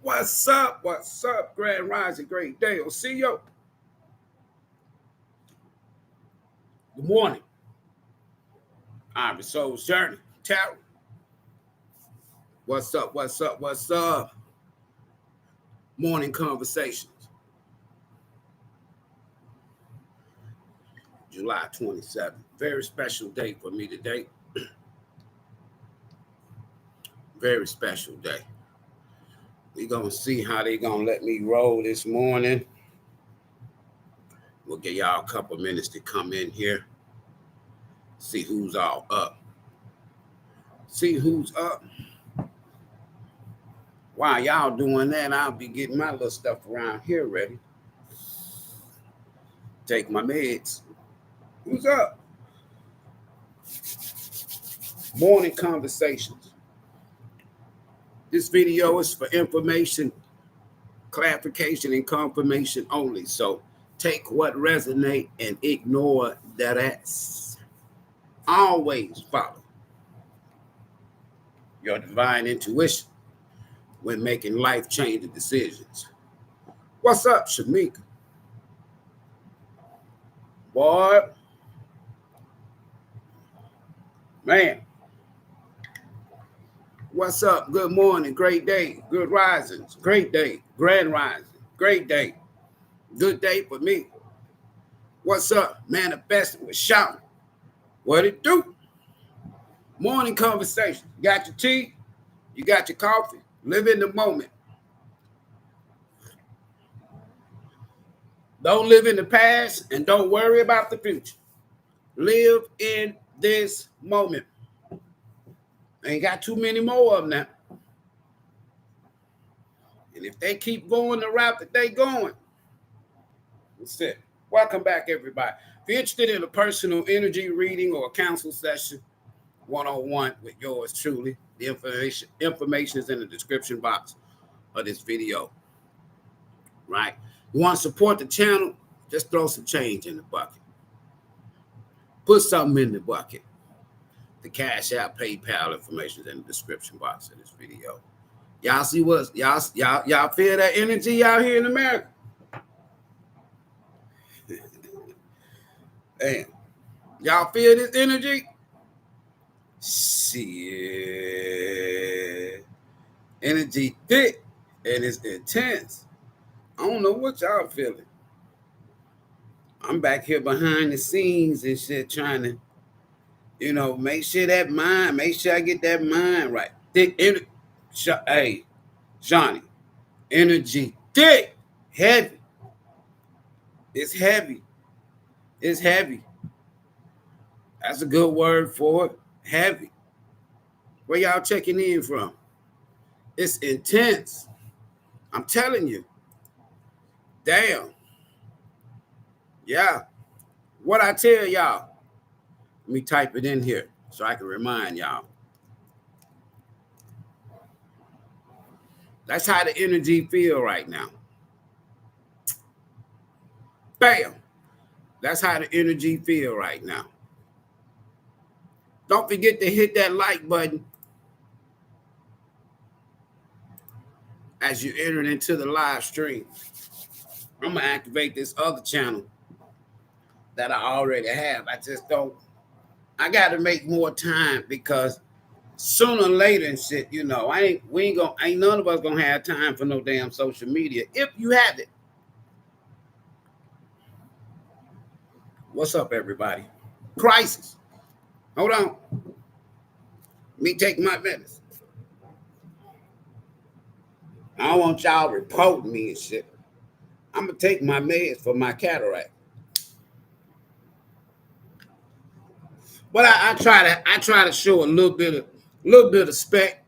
What's up? What's up? Grand Rising, great day. Osiyo. Good morning. IvorysSoulsJourney. Tarot. What's up? What's up? What's up? Morning conversations. July 27th. Very special day for me today. Very special day. We're going to see how they're going to let me roll this morning. We'll give y'all a couple minutes to come in here. See who's all up. See who's up. While y'all doing that, I'll be getting my little stuff around here ready. Take my meds. Who's up? Morning conversations. This video is for information, clarification, and confirmation only. So take what resonates and ignore that ass. Always follow your divine intuition when making life-changing decisions. What's up, Shamika? Boy, man. What's up? Good morning, great day, good risings, great day, grand rising, great day, good day for me. What's up? Manifesting with shouting. What it do? Morning conversation. You got your tea? You got your coffee? Live in the moment. Don't live in the past and don't worry about the future. Live in this moment. Ain't got too many more of them now. And if they keep going the route that they going, that's it. Welcome back, everybody. If you're interested in a personal energy reading or a counsel session, one-on-one with yours truly, the information is in the description box of this video. Right? You want to support the channel? Just throw some change in the bucket. Put something in the bucket. The Cashapp, PayPal information is in the description box of this video. Y'all see what y'all feel that energy out here in America? Damn. Y'all feel this energy? Shit. Energy thick and it's intense. I don't know what y'all feeling. I'm back here behind the scenes and shit trying to, make sure I get that mind right. Thick energy. Hey, Johnny, energy thick, heavy. It's heavy. It's heavy. That's a good word for it. Heavy. Where y'all checking in from? It's intense. I'm telling you. Damn. Yeah. What I tell y'all. Let me type it in here so I can remind y'all. That's how the energy feel right now. Bam. That's how the energy feel right now. Don't forget to hit that like button as you enter into the live stream. I'm going to activate this other channel that I already have. I got to make more time because sooner or later and shit, ain't none of us going to have time for no damn social media if you have it. What's up, everybody? Crisis. Hold on. Me take my medicine. I don't want y'all reporting me and shit. I'm gonna take my meds for my cataract. But I try to show a little bit of respect,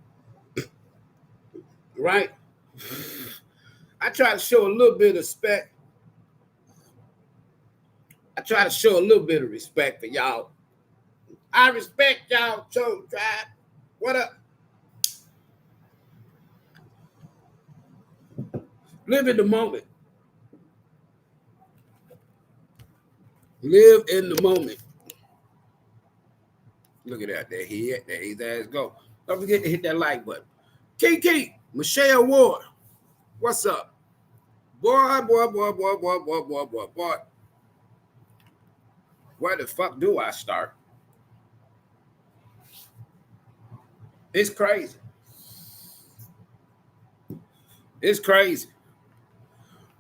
right? I try to show a little bit of respect. I try to show a little bit of respect for y'all. I respect y'all, Chosen Tribe. What up? Live in the moment. Live in the moment. Look at that. There his ass go. Don't forget to hit that like button. Kiki, Michelle Ward, what's up? Boy. Where the fuck do I start? It's crazy. It's crazy.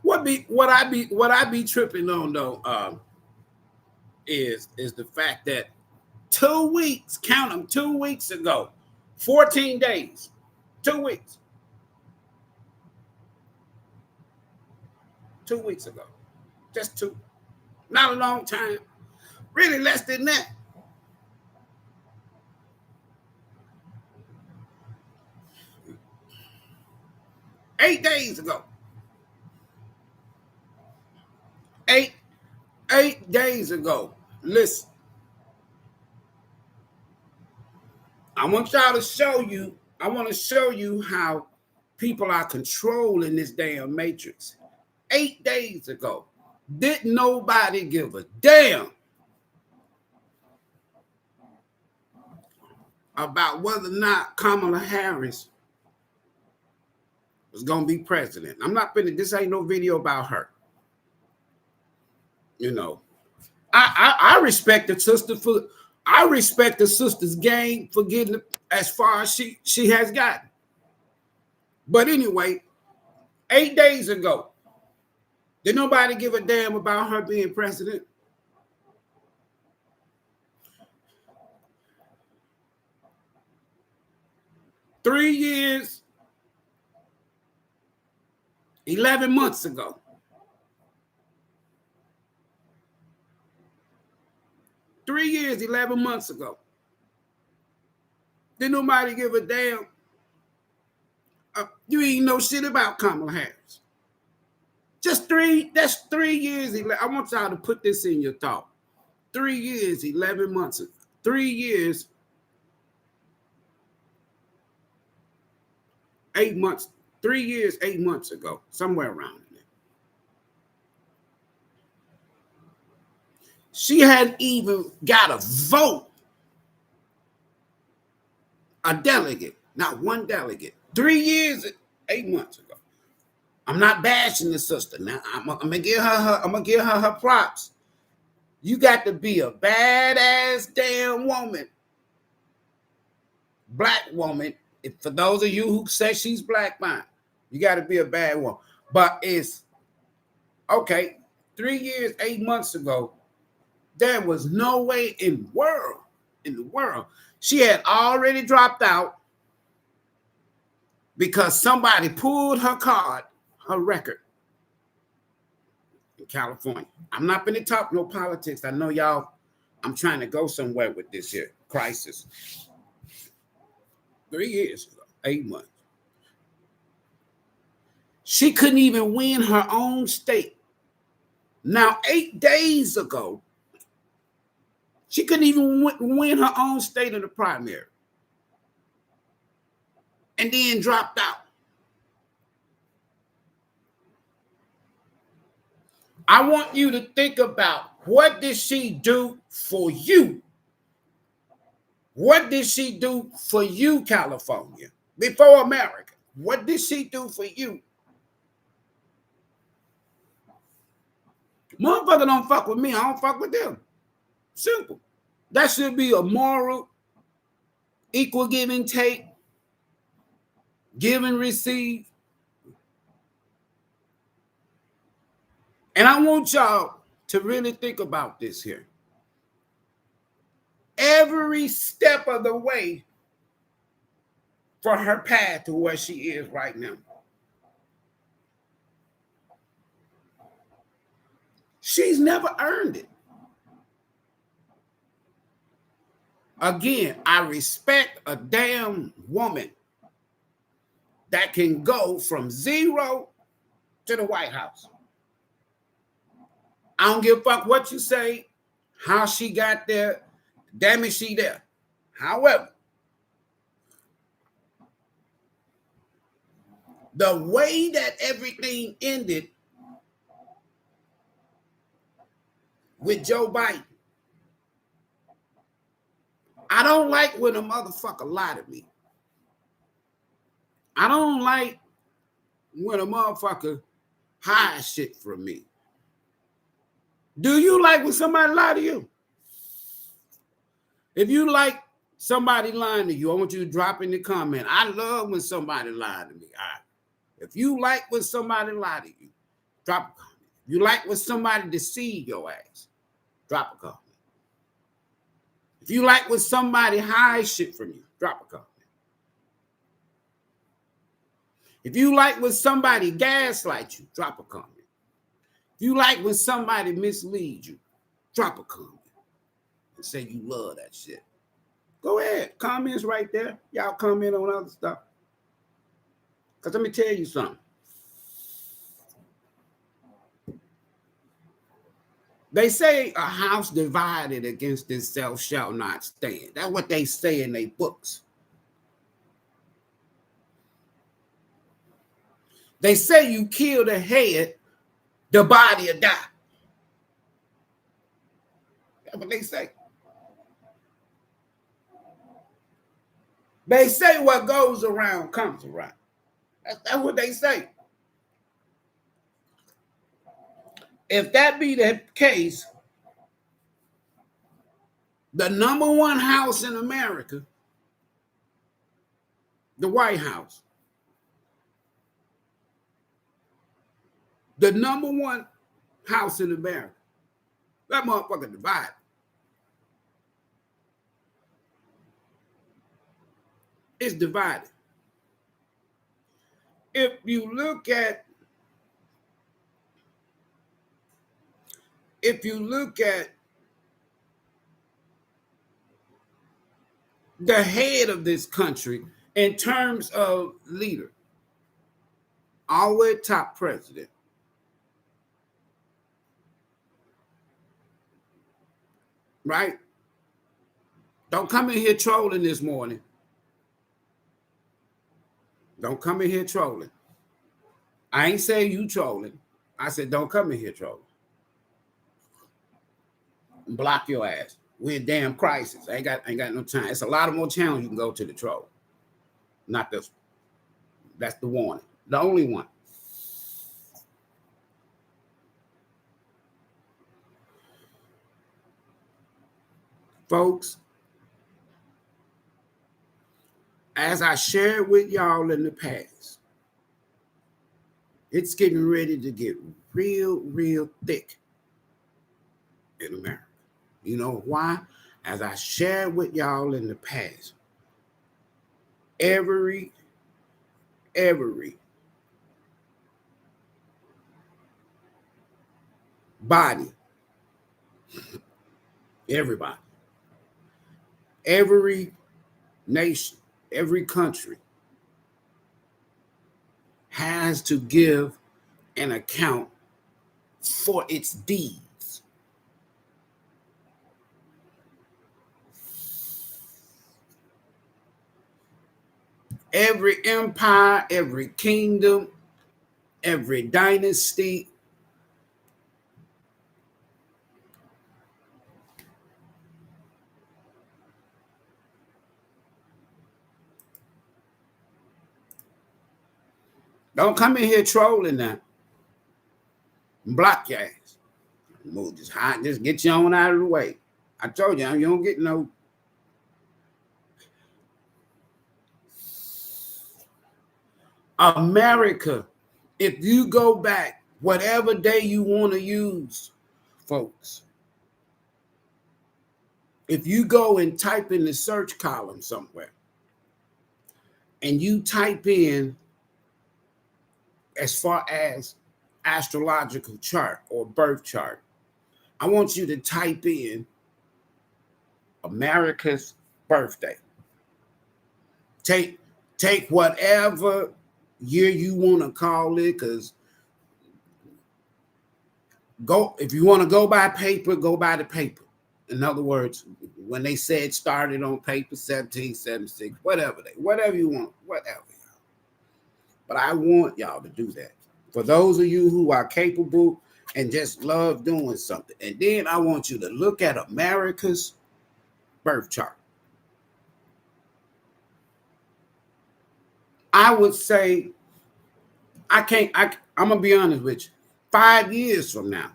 What I be tripping on though is the fact that 2 weeks, count them, 2 weeks ago, 14 days, 2 weeks. 2 weeks ago. Just 2. Not a long time. Really less than that. 8 days ago. 8 days ago. Listen. I want y'all to show you, I want to show you how people are controlling this damn matrix. 8 days ago. Didn't nobody give a damn about whether or not Kamala Harris was going to be president. I'm not finna, this ain't no video about her. You know, I respect the sister for, I respect the sister's game for getting as far as she has gotten. But anyway, 8 days ago, did nobody give a damn about her being president? Three years, 11 months ago. 3 years, 11 months ago. Did nobody give a damn? You ain't know shit about Kamala Harris. Just that's 3 years. I want y'all to put this in your thought. 3 years, 11 months. 3 years, 8 months. 3 years, 8 months ago, somewhere around there. She hadn't even got a vote. A delegate, not one delegate. 3 years, 8 months ago. I'm not bashing the sister. Now I'm gonna give her her props. You got to be a badass damn woman, black woman. For those of you who say she's black, fine. You got to be a bad woman. But it's okay. 3 years, 8 months ago, there was no way in the world. She had already dropped out because somebody pulled her card, her record in California. I'm not going to talk no politics. I know y'all, I'm trying to go somewhere with this here crisis. 3 years ago, 8 months. She couldn't even win her own state. Now, 8 days ago, she couldn't even win her own state in the primary. And then dropped out. I want you to think about, what did she do for you? What did she do for you, California, before America? What did she do for you? Motherfucker don't fuck with me. I don't fuck with them. Simple. That should be a moral, equal give and take, give and receive. And I want y'all to really think about this here. Every step of the way for her path to where she is right now. She's never earned it. Again, I respect a damn woman that can go from 0 to the White House. I don't give a fuck what you say, how she got there. Damn it, she there. However, the way that everything ended with Joe Biden, I don't like when a motherfucker lie to me. I don't like when a motherfucker hides shit from me. Do you like when somebody lie to you? If you like somebody lying to you, I want you to drop in the comment. I love when somebody lied to me. If you like when somebody lie to you, drop a comment. If you like when somebody deceive your ass, drop a comment. If you like when somebody hides shit from you, drop a comment. If you like when somebody gaslights you, drop a comment. If you like when somebody misleads you, drop a comment and say you love that shit. Go ahead. Comments right there. Y'all comment on other stuff. Because let me tell you something. They say a house divided against itself shall not stand. That's what they say in their books. They say you kill the head, the body will die. That's what they say. They say what goes around comes around. That's what they say. If that be the case, the number one house in America, the White House, the number one house in America, that motherfucker divided. It's divided. If you look at the head of this country in terms of leader, our top president, right? Don't come in here trolling this morning. Don't come in here trolling. I ain't saying you trolling. I said don't come in here trolling. Block your ass. We're in damn crisis. I ain't got no time. It's a lot of more channels you can go to the troll. Not this one. That's the warning. The only one. Folks, as I shared with y'all in the past, it's getting ready to get real thick in America. You know why? As I shared with y'all in the past, every body, everybody, every nation, every country has to give an account for its deeds. Every empire, every kingdom, every dynasty, don't come in here trolling now. Block your ass. Move, just get you on out of the way. I told you, you don't get no. America, if you go back, whatever day you want to use, folks, if you go and type in the search column somewhere and you type in as far as astrological chart or birth chart, I want you to type in America's birthday. Take whatever year you want to call it, because if you want to go by paper, go by the paper. In other words, when they said started on paper, 1776, whatever you want, whatever. But I want y'all to do that. For those of you who are capable and just love doing something. And then I want you to look at America's birth chart. I I would say I'm going to be honest with you. 5 years from now,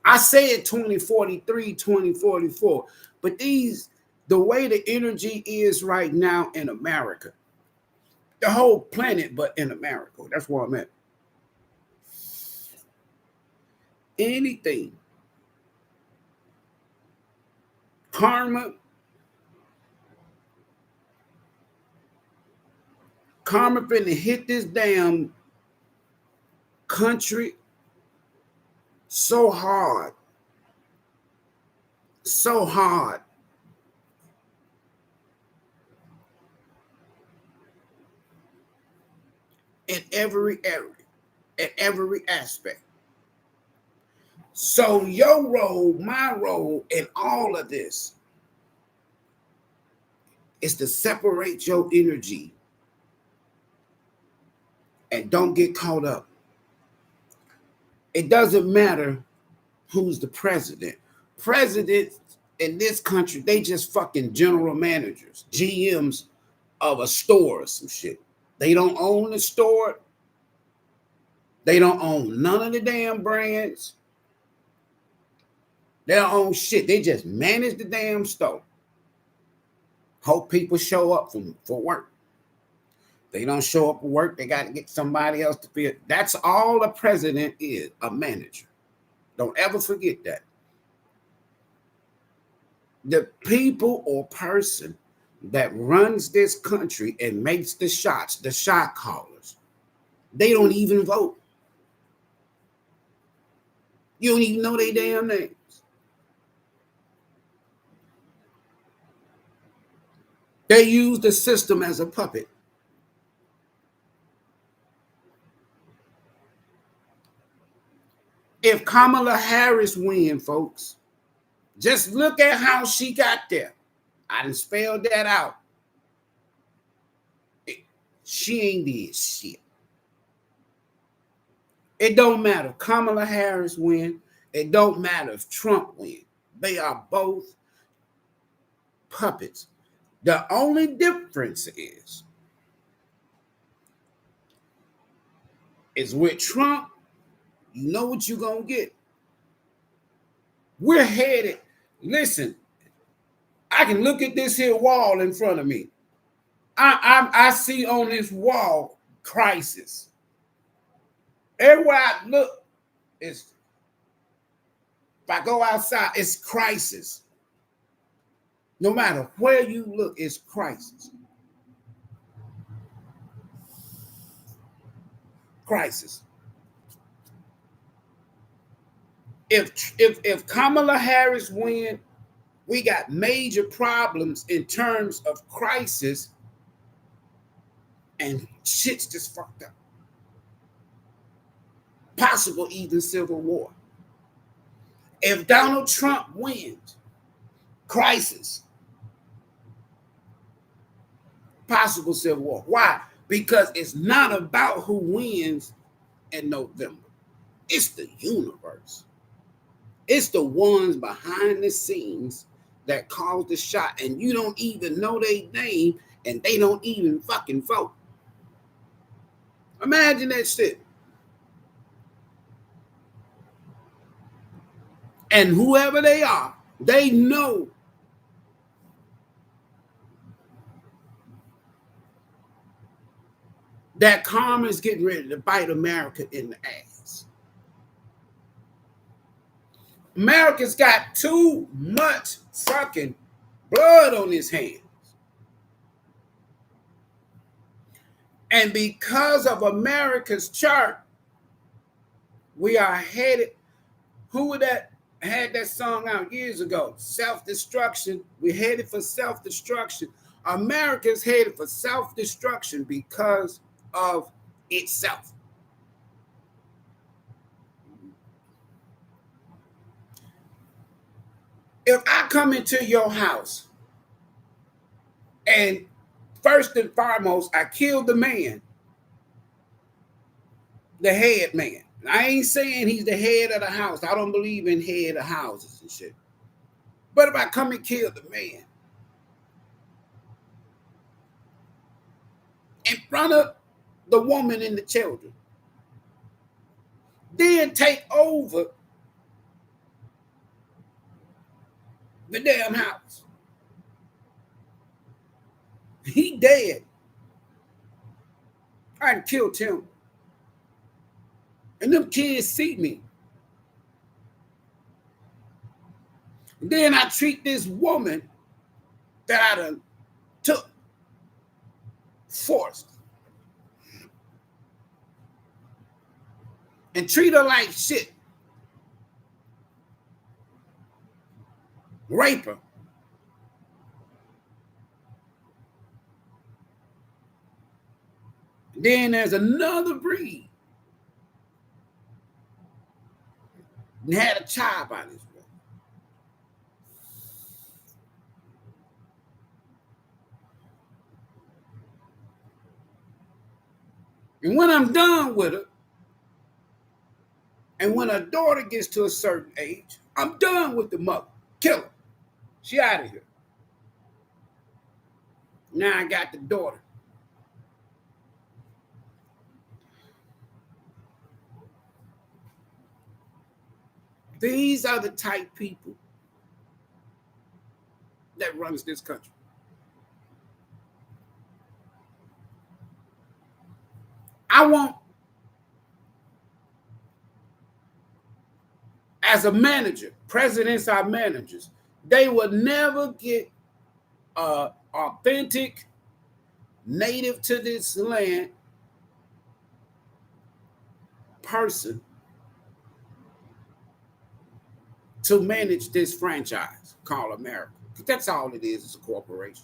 I said 2043, 2044, but the way the energy is right now in America, the whole planet, but in America, that's where I'm at. Anything, karma finna hit this damn country so hard, so hard. In every area, in every aspect. So your role, my role in all of this is to separate your energy and don't get caught up. It doesn't matter who's the president. Presidents in this country, they just fucking general managers, GMs of a store or some shit. They don't own the store. They don't own none of the damn brands. They don't own shit. They just manage the damn store. Hope people show up for work. They don't show up for work, they got to get somebody else to be. That's all a president is, a manager. Don't ever forget that. The people or person that runs this country and makes the shots, the shot callers, they don't even vote. You don't even know their damn names. They use the system as a puppet. If Kamala Harris win, folks, just look at how she got there. I done spelled that out. She ain't did shit. It don't matter if Kamala Harris win. It don't matter if Trump win. They are both puppets. The only difference is with Trump, you know what you're going to get. We're headed. Listen, I can look at this here wall in front of me. I see on this wall crisis. Everywhere I look, if I go outside, it's crisis. No matter where you look, it's crisis. Crisis. If Kamala Harris win, we got major problems in terms of crisis, and shit's just fucked up. Possible even civil war. If Donald Trump wins, crisis. Possible civil war. Why? Because it's not about who wins in November. It's the universe. It's the ones behind the scenes that cause the shot, and you don't even know their name, and they don't even fucking vote. Imagine that shit. And whoever they are, they know that karma is getting ready to bite America in the ass. America's got too much fucking blood on his hands. And because of America's chart, we are headed. Who would that had that song out years ago? Self-destruction. We're headed for self-destruction. America's headed for self-destruction because of itself. If I come into your house and first and foremost, I kill the man, the head man. I ain't saying he's the head of the house. I don't believe in head of houses and shit. But if I come and kill the man, in front of the woman and the children. Then take over the damn house. He dead. I done killed him. And them kids see me. And then I treat this woman that I done took, forced, and treat her like shit. Rape her. Then there's another breed. And had a child by this way. And when I'm done with her, and when her daughter gets to a certain age, I'm done with the mother. Kill her. She out of here. Now I got the daughter. These are the type people that runs this country. I want, as a manager, presidents are managers. They will never get authentic, native to this land person to manage this franchise called America. That's all it is. It's a corporation.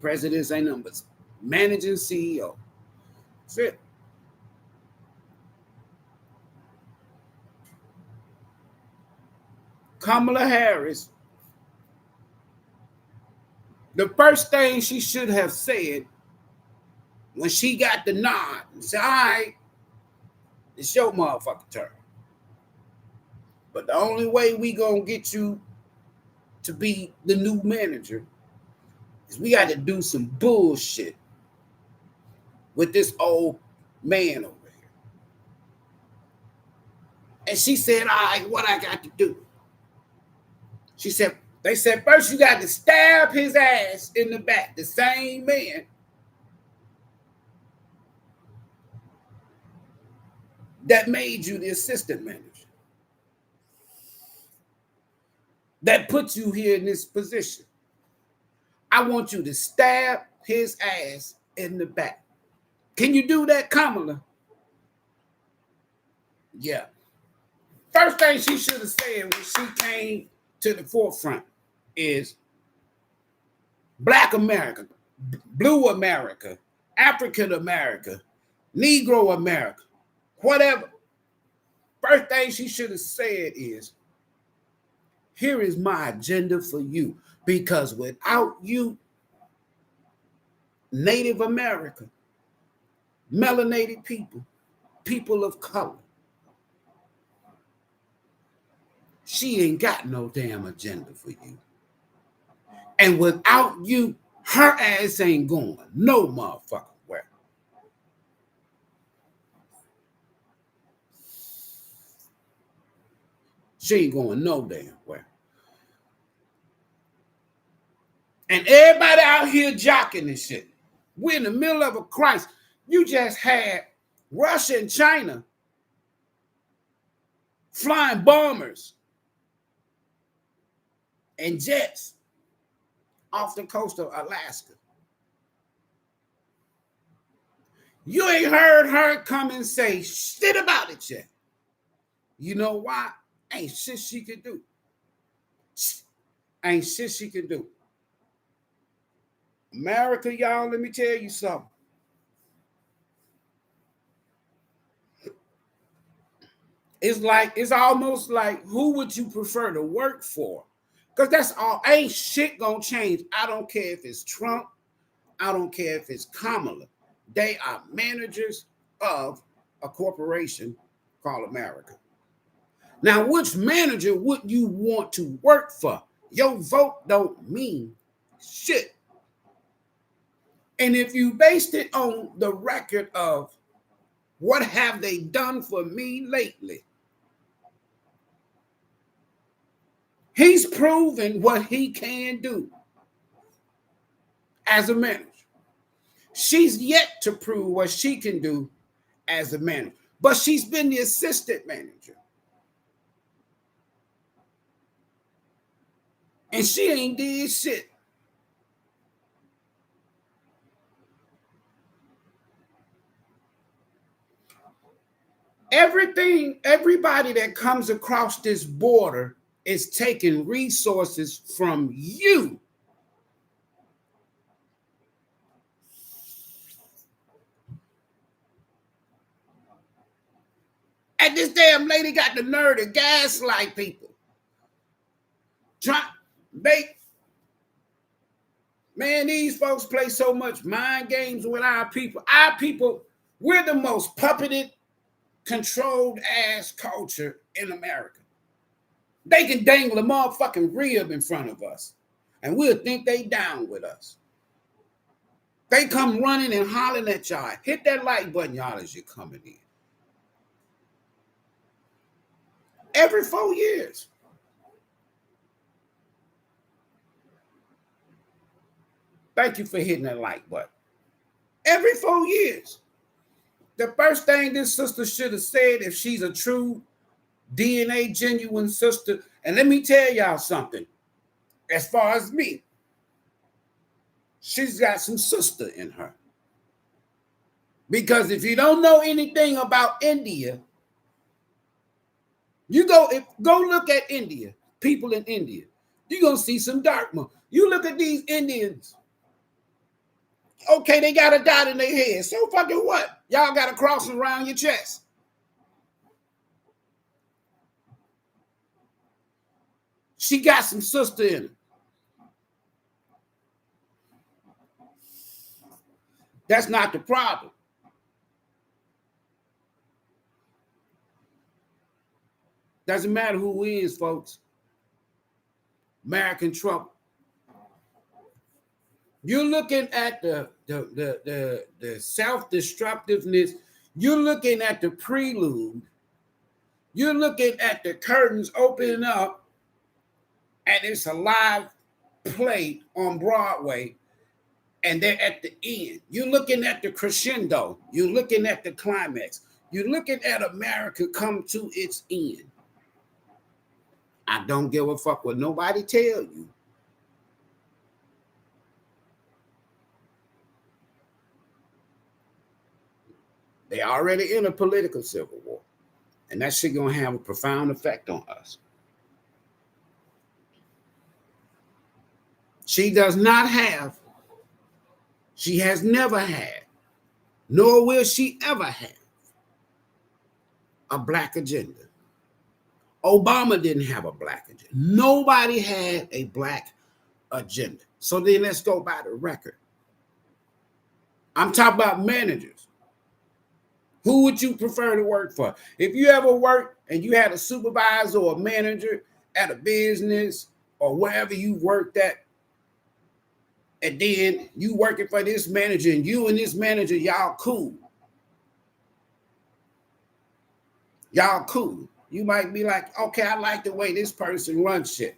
Presidents ain't nothing but managing CEO. That's it. Kamala Harris, the first thing she should have said when she got the nod and said, all right, it's your motherfucking turn. But the only way we gonna get you to be the new manager is we got to do some bullshit with this old man over here. And she said, all right, what I got to do? She said, they said, first you got to stab his ass in the back, the same man that made you the assistant manager, that put you here in this position. I want you to stab his ass in the back. Can you do that, Kamala? Yeah. First thing she should have said when she came to the forefront is Black America, Blue America, African America, Negro America, whatever. First thing she should have said is, here is my agenda for you, because without you, Native America, melanated people, people of color, she ain't got no damn agenda for you. And without you, her ass ain't going no motherfucking where. She ain't going no damn where. And everybody out here jocking this shit. We're in the middle of a crisis. You just had Russia and China flying bombers and jets off the coast of Alaska. You ain't heard her come and say shit about it yet. You know why? Ain't shit she can do. Ain't shit she can do. America, y'all, let me tell you something. It's almost like, who would you prefer to work for? Because that's all. Ain't shit gonna change. I don't care if it's Trump. I don't care if it's Kamala. They are managers of a corporation called America. Now, which manager would you want to work for? Your vote don't mean shit. And if you based it on the record of what have they done for me lately, he's proven what he can do as a manager. She's yet to prove what she can do as a manager, but she's been the assistant manager. And she ain't did shit. Everybody that comes across this border is taking resources from you. And this damn lady got the nerve to gaslight people. Man, these folks play so much mind games with our people. Our people, we're the most puppeted, controlled ass culture in America. They can dangle a motherfucking rib in front of us, and we'll think they down with us. They come running and hollering at y'all. Hit that like button, y'all, as you're coming in. Every 4 years. Thank you for hitting that like button. Every 4 years. The first thing this sister should have said, if she's a true DNA genuine sister, and let me tell y'all something, as far as me, she's got some sister in her. Because if you don't know anything about India, you go look at India, people in India, you're going to see some dark ones. You look at these Indians, okay, they got a dot in their head. So fucking what? Y'all got a cross around your chest. She got some sister in her. That's not the problem. Doesn't matter who wins, folks. American trouble. You're looking at the self-destructiveness. You're looking at the prelude. You're looking at the curtains opening up, and it's a live play on Broadway, and they're at the end. You're looking at the crescendo. You're looking at the climax. You're looking at America come to its end. I don't give a fuck what nobody tell you. They already in a political civil war, and that shit gonna have a profound effect on us. She does not have, she has never had, nor will she ever have, a black agenda. Obama didn't have a black agenda. Nobody had a black agenda. So then let's go by the record. I'm talking about managers. Who would you prefer to work for? If you ever worked and you had a supervisor or a manager at a business or wherever you worked at, and then you working for this manager and you and this manager, y'all cool. Y'all cool. You might be like, okay, I like the way this person runs shit.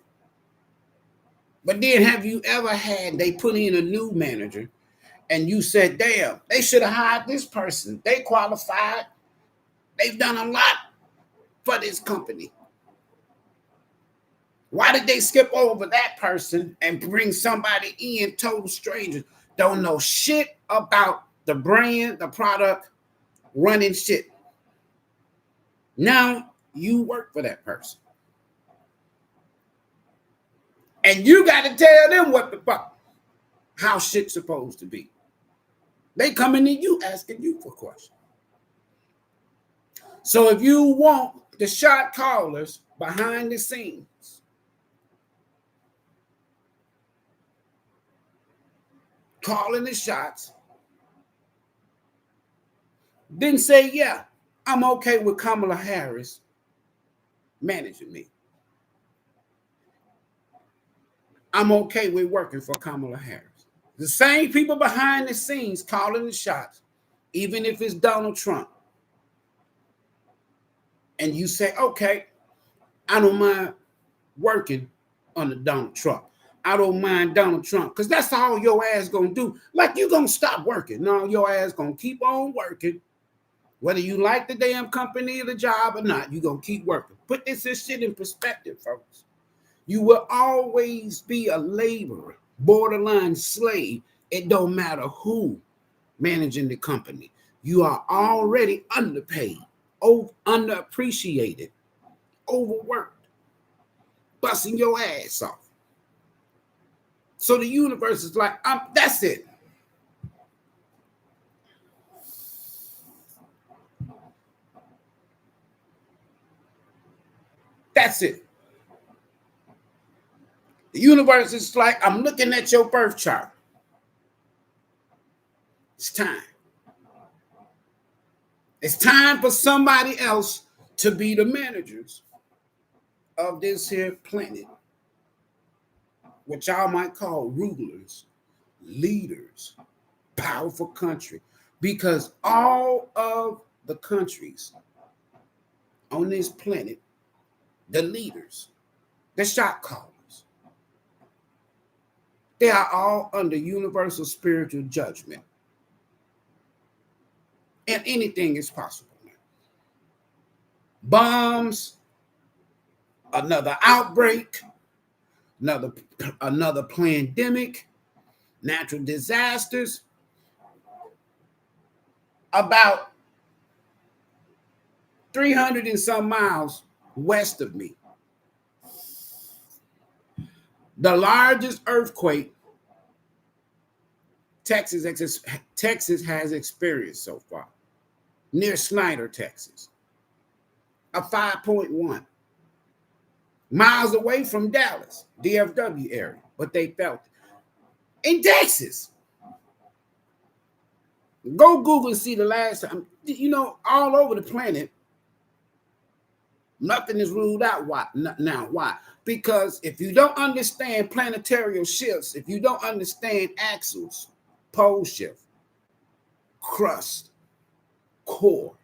But then have you ever had, they put in a new manager and you said, damn, they should have hired this person. They qualified. They've done a lot for this company. Why did they skip over that person and bring somebody in, total strangers? Don't know shit about the brand, the product, running shit. Now you work for that person. And you got to tell them what the fuck, how shit's supposed to be. They coming to you asking you for questions. So if you want the shot callers behind the scenes, calling the shots, then say, yeah, I'm okay with Kamala Harris managing me. I'm okay with working for Kamala Harris. The same people behind the scenes calling the shots, even if it's Donald Trump. And you say, okay, I don't mind working under Donald Trump. I don't mind Donald Trump, because that's all your ass gonna do. Like, you gonna stop working. No, your ass gonna keep on working. Whether you like the damn company or the job or not, you gonna keep working. Put this shit in perspective, folks. You will always be a laborer, borderline slave. It don't matter who managing the company. You are already underpaid, underappreciated, overworked, busting your ass off. So the universe is like, that's it. That's it. The universe is like, I'm looking at your birth chart. It's time. It's time for somebody else to be the managers of this here planet, what y'all might call rulers, leaders, powerful country, because all of the countries on this planet, the leaders, the shot callers, they are all under universal spiritual judgment. And anything is possible. Bombs, another outbreak, another pandemic, natural disasters. About 300 and some miles west of me, the largest earthquake Texas has experienced so far, near Snyder, Texas, a 5.1, miles away from Dallas, DFW area, but they felt it. In Texas. Go Google and see the last time. You know, all over the planet, nothing is ruled out. Why? Now, why? Because if you don't understand planetary shifts, if you don't understand axles, pole shift, crust, core,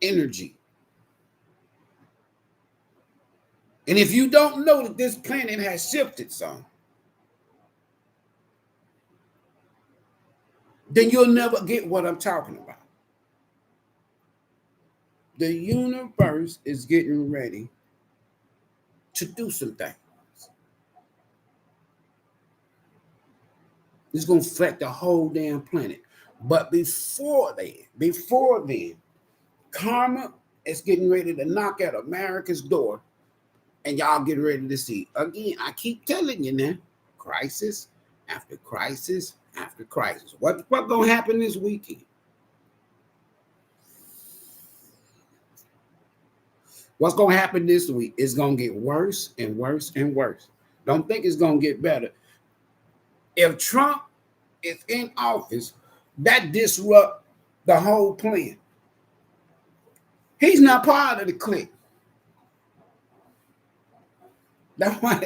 energy, and if you don't know that this planet has shifted some, then you'll never get what I'm talking about. The universe is getting ready to do some things. It's going to affect the whole damn planet. But before then, karma is getting ready to knock at America's door, and y'all get ready to see. Again, I keep telling you now, crisis after crisis after crisis. What's going to happen this weekend? What's going to happen this week is going to get worse and worse and worse. Don't think it's going to get better. If Trump is in office, that disrupts the whole plan. He's not part of the clique. That's why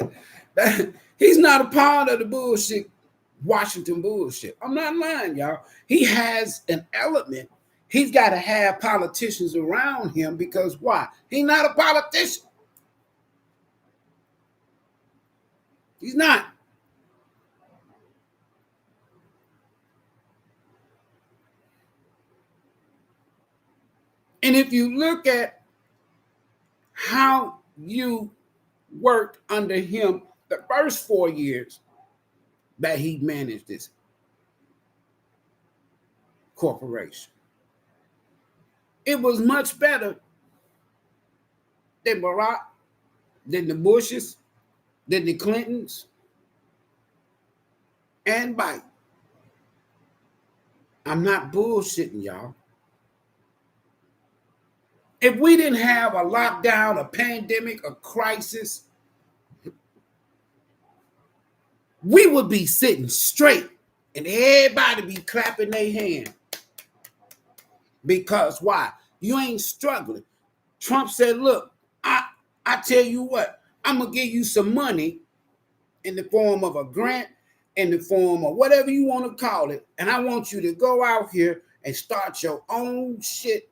he's not a part of the bullshit, Washington bullshit. I'm not lying, y'all. He has an element. He's got to have politicians around him, because why? He's not a politician. He's not. And if you look at how you worked under him the first 4 years that he managed this corporation, it was much better than Barack, than the Bushes, than the Clintons, and Biden. I'm not bullshitting y'all. If we didn't have a lockdown, a pandemic, a crisis, we would be sitting straight and everybody be clapping their hand. Because why? You ain't struggling. Trump said, look, I tell you what, I'm going to give you some money in the form of a grant in the form of whatever you want to call it. And I want you to go out here and start your own shit,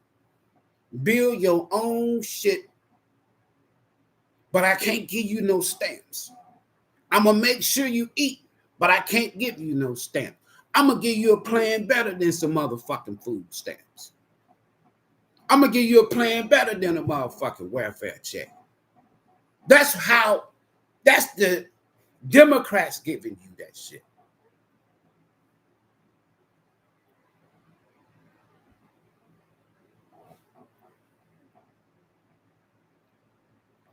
build your own shit. But I can't give you no stamps. I'm going to make sure you eat, but I can't give you no stamp. I'm going to give you a plan better than some motherfucking food stamps. I'm going to give you a plan better than a motherfucking welfare check. That's the Democrats giving you that shit.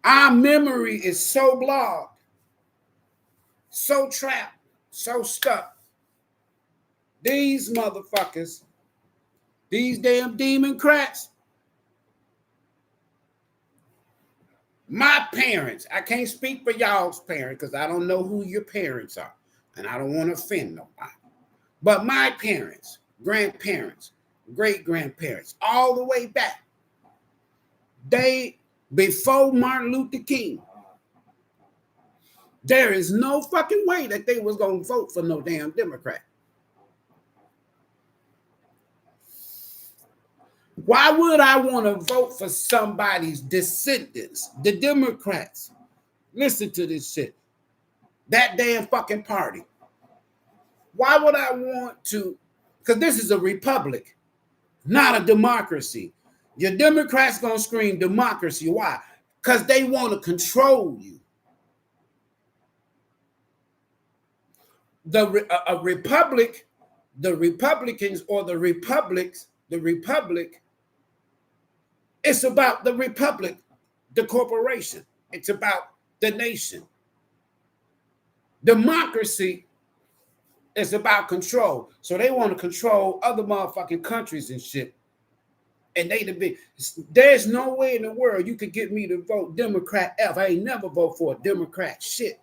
Our memory is so blocked, so trapped, so stuck. These motherfuckers, these damn Democrats, my parents, I can't speak for y'all's parents because I don't know who your parents are, and I don't want to offend nobody. But my parents, grandparents, great-grandparents, all the way back, before Martin Luther King, there is no fucking way that they was going to vote for no damn Democrat. Why would I want to vote for somebody's descendants, the Democrats? Listen to this shit. That damn fucking party. Why would I want to? Because this is a republic, not a democracy. Your Democrats going to scream democracy. Why? Because they want to control you. A republic, the Republicans or the republics, the republic, it's about the republic, the corporation. It's about the nation. Democracy is about control. So they want to control other motherfucking countries and shit. And there's no way in the world you could get me to vote Democrat ever. I ain't never vote for a Democrat shit.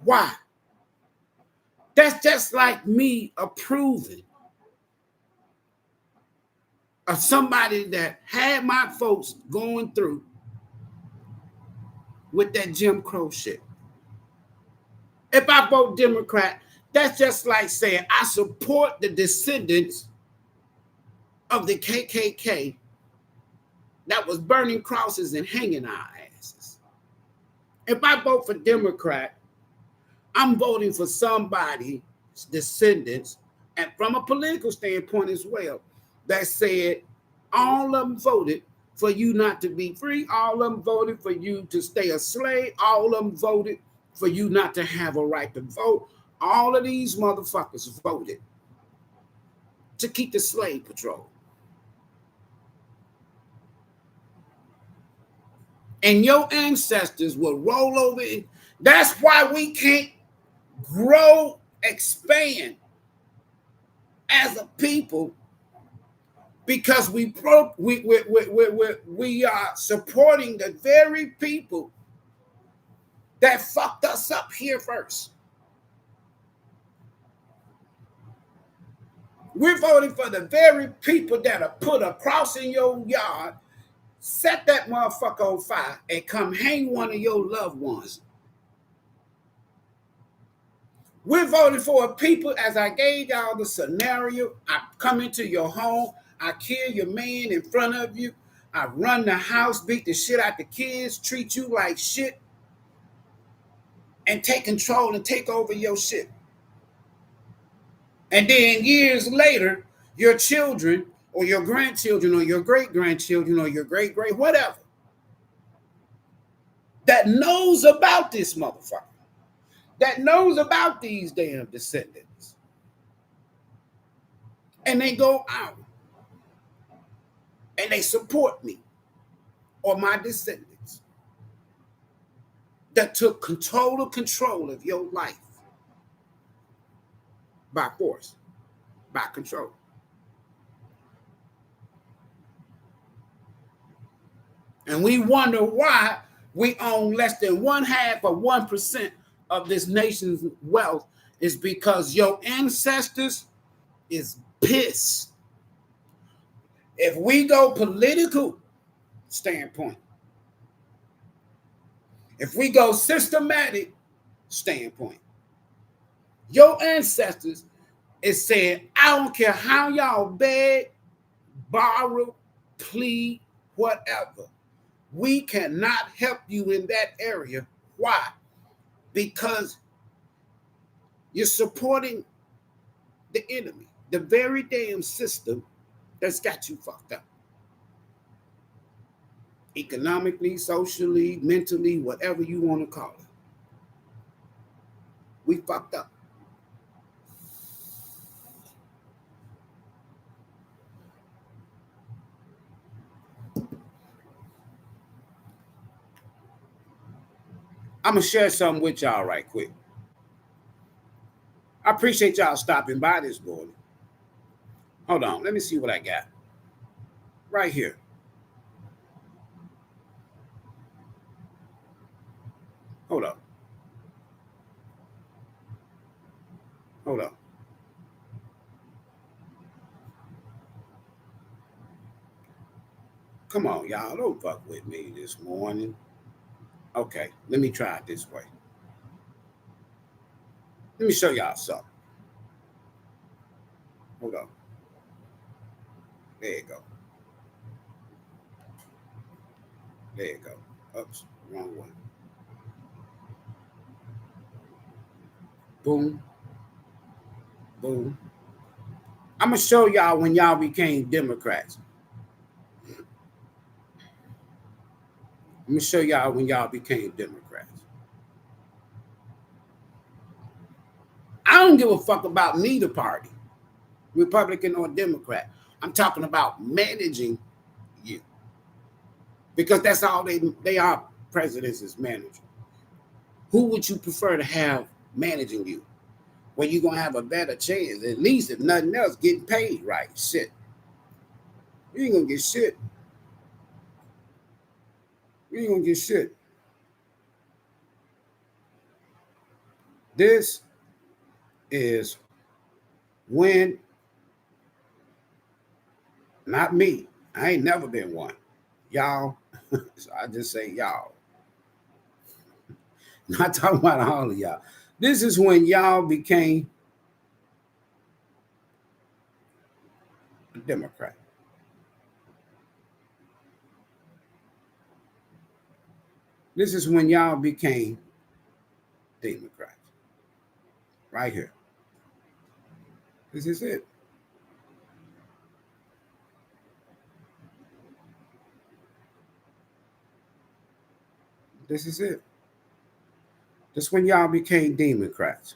Why? That's just like me approving of somebody that had my folks going through with that Jim Crow shit. If I vote Democrat, that's just like saying I support the descendants of the KKK that was burning crosses and hanging our asses. If I vote for Democrat, I'm voting for somebody's descendants, and from a political standpoint as well, that said all of them voted for you not to be free, all of them voted for you to stay a slave, all of them voted for you not to have a right to vote. All of these motherfuckers voted to keep the slave patrol. And your ancestors will roll over. That's why we can't grow, expand as a people, because we are supporting the very people that fucked us up here first. We're voting for the very people that are put a cross in your yard, set that motherfucker on fire, and come hang one of your loved ones. We're voting for people, as I gave y'all the scenario. I come into your home, I kill your man in front of you, I run the house, beat the shit out the kids, treat you like shit, and take control and take over your shit. And then years later, your children or your grandchildren or your great-grandchildren or your great-great whatever that knows about this motherfucker, that knows about these damn descendants, and they go out and they support me or my descendants that took control of your life by force, by control. And we wonder why we own less than 1/2 of 1% of this nation's wealth is because your ancestors is pissed. If we go political standpoint, if we go systematic standpoint, Your ancestors is saying, I don't care how y'all beg, borrow, plead, whatever. We cannot help you in that area. Why? Because you're supporting the enemy, the very damn system that's got you fucked up. Economically, socially, mentally, whatever you want to call it. We fucked up. I'm going to share something with y'all right quick. I appreciate y'all stopping by this morning. Hold on. Let me see what I got. Right here. Hold up. Hold up. Come on, y'all. Don't fuck with me this morning. Okay. Let me try it this way. Let me show y'all something. Hold on. There you go. There you go. Oops. Wrong one. Boom. Boom. I'm going to show y'all when y'all became Democrats. I'm going to show y'all when y'all became Democrats. I don't give a fuck about neither party, Republican or Democrat. I'm talking about managing you. Because that's all they are, presidents is managers. Who would you prefer to have managing you? Well, you're going to have a better chance, at least if nothing else, getting paid right. Shit. You ain't going to get shit. You ain't going to get shit. This is when, not me, I ain't never been one. Y'all, so I just say y'all. Not talking about all of y'all. This is when y'all became a Democrat. This is when y'all became Democrats. Right here. This is it. This is it. This is when y'all became Democrats.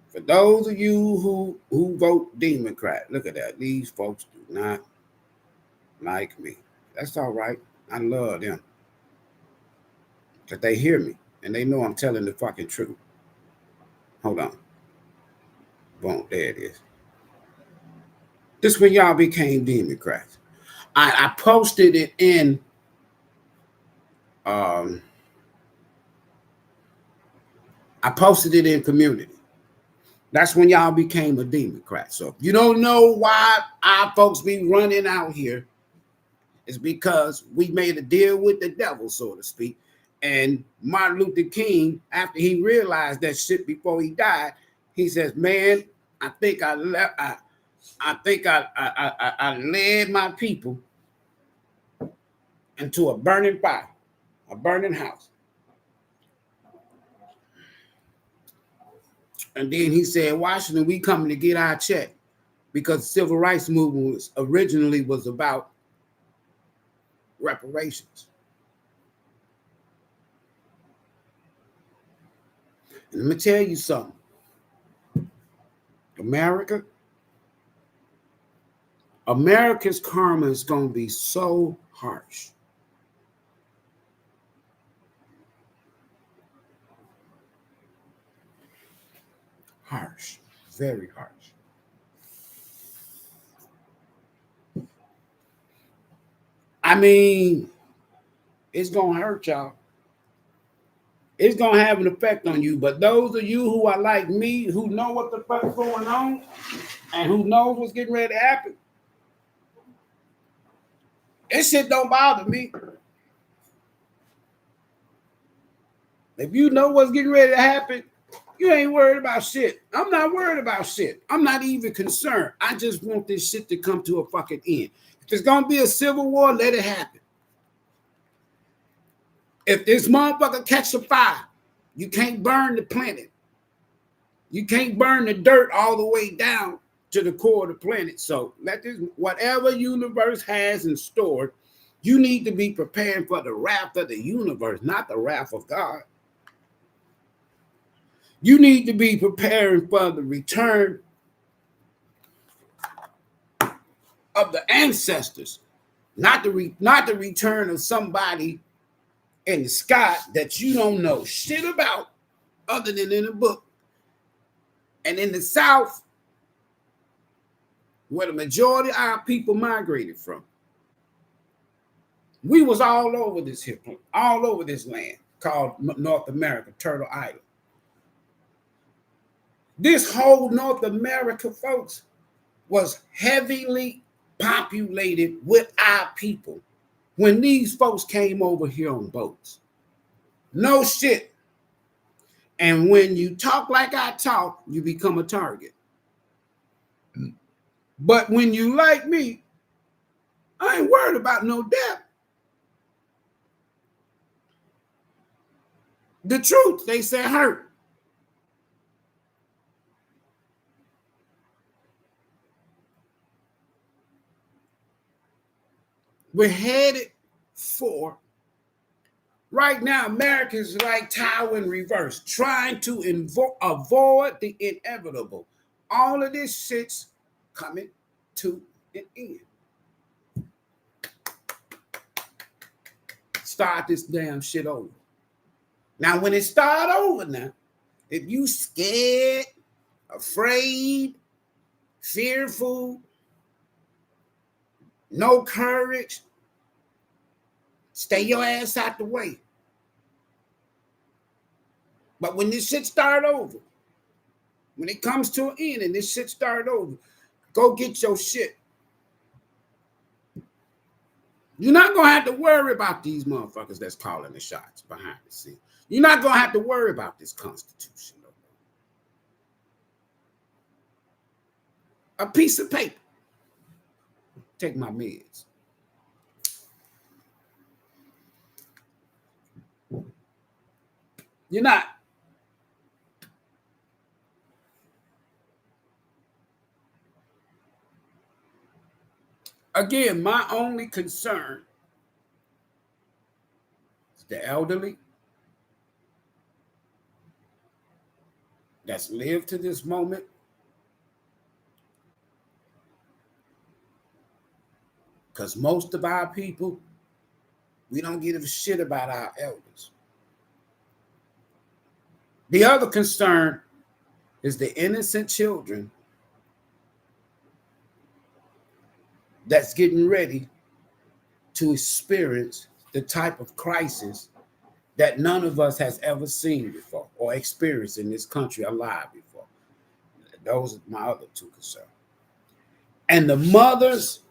For those of you who vote Democrat, look at that. These folks do not like me. That's all right. I love them. Because they hear me and they know I'm telling the fucking truth. Hold on. Boom, there it is. This is when y'all became Democrats. I posted it in I posted it in community. That's when y'all became a Democrat. So if you don't know why our folks be running out here, it's because we made a deal with the devil, so to speak. And Martin Luther King, after he realized that shit before he died, he says, "Man, I think I led my people into a burning fire, a burning house." And then he said, "Washington, we coming to get our check," because the civil rights movement originally was about reparations. And let me tell you something. America's karma is going to be so harsh. Harsh. Very harsh. I mean, it's going to hurt y'all. It's going to have an effect on you. But those of you who are like me, who know what the fuck's going on and who knows what's getting ready to happen, this shit don't bother me. If you know what's getting ready to happen, You ain't worried about shit. I'm not worried about shit. I'm not even concerned. I just want this shit to come to a fucking end. If there's gonna be a civil war, let it happen. If this motherfucker catch a fire, you can't burn the planet. You can't burn the dirt all the way down to the core of the planet. So let this, whatever universe has in store, you need to be preparing for the wrath of the universe, not the wrath of God. You need to be preparing for the return of the ancestors, not the return of somebody in the sky that you don't know shit about other than in a book. And in the South, where the majority of our people migrated from, we was all over this here, all over this land called North America, Turtle Island. This whole North America, folks, was heavily populated with our people when these folks came over here on boats. No shit. And when you talk like I talk, you become a target. But when you like me, I ain't worried about no death. The truth, they say, hurt. We're headed for, right now, America's like tower in reverse, trying to avoid the inevitable. All of this shit's coming to an end. Start this damn shit over. Now, when it start over now, if you scared, afraid, fearful, no courage, stay your ass out the way. But when this shit start over, when it comes to an end and this shit start over, go get your shit. You're not going to have to worry about these motherfuckers that's calling the shots behind the scenes. You're not going to have to worry about this Constitution. A piece of paper. Take my meds. You're not. Again, my only concern is the elderly that's lived to this moment. Because most of our people, we don't give a shit about our elders. The other concern is the innocent children that's getting ready to experience the type of crisis that none of us has ever seen before or experienced in this country alive before. Those are my other two concerns. And the mothers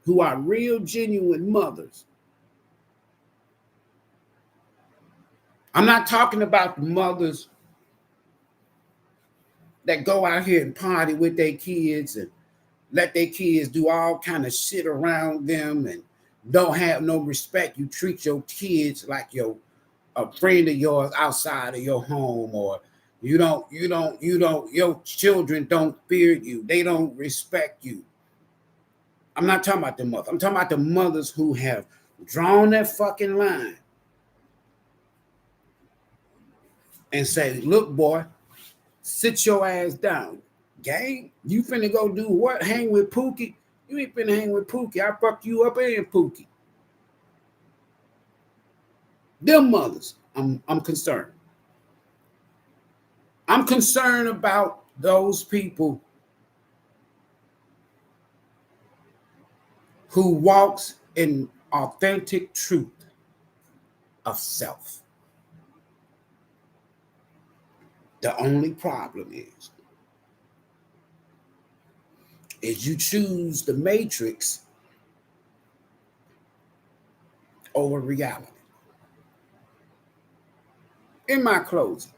who are real, genuine mothers. I'm not talking about the mothers that go out here and party with their kids and let their kids do all kind of shit around them and don't have no respect. You treat your kids like a friend of yours outside of your home, or your children don't fear you. They don't respect you. I'm not talking about the mother. I'm talking about the mothers who have drawn that fucking line and say, look, boy, sit your ass down. Gang, you finna go do what? Hang with Pookie? You ain't finna hang with Pookie. I fuck you up and Pookie. Them mothers, I'm concerned. I'm concerned about those people who walks in authentic truth of self. The only problem is you choose the matrix over reality. In my closing,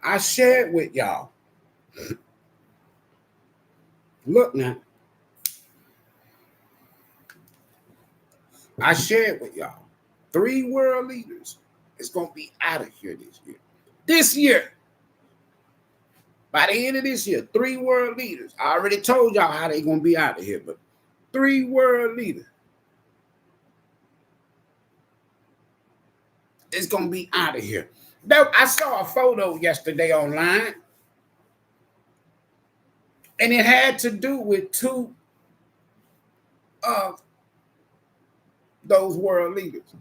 I shared with y'all. Look now. I shared with y'all. 3 world leaders is going to be out of here this year. This year. By the end of this year, 3 world leaders. I already told y'all how they're going to be out of here, but 3 world leaders is going to be out of here. Now, I saw a photo yesterday online, and it had to do with 2 of those world leaders.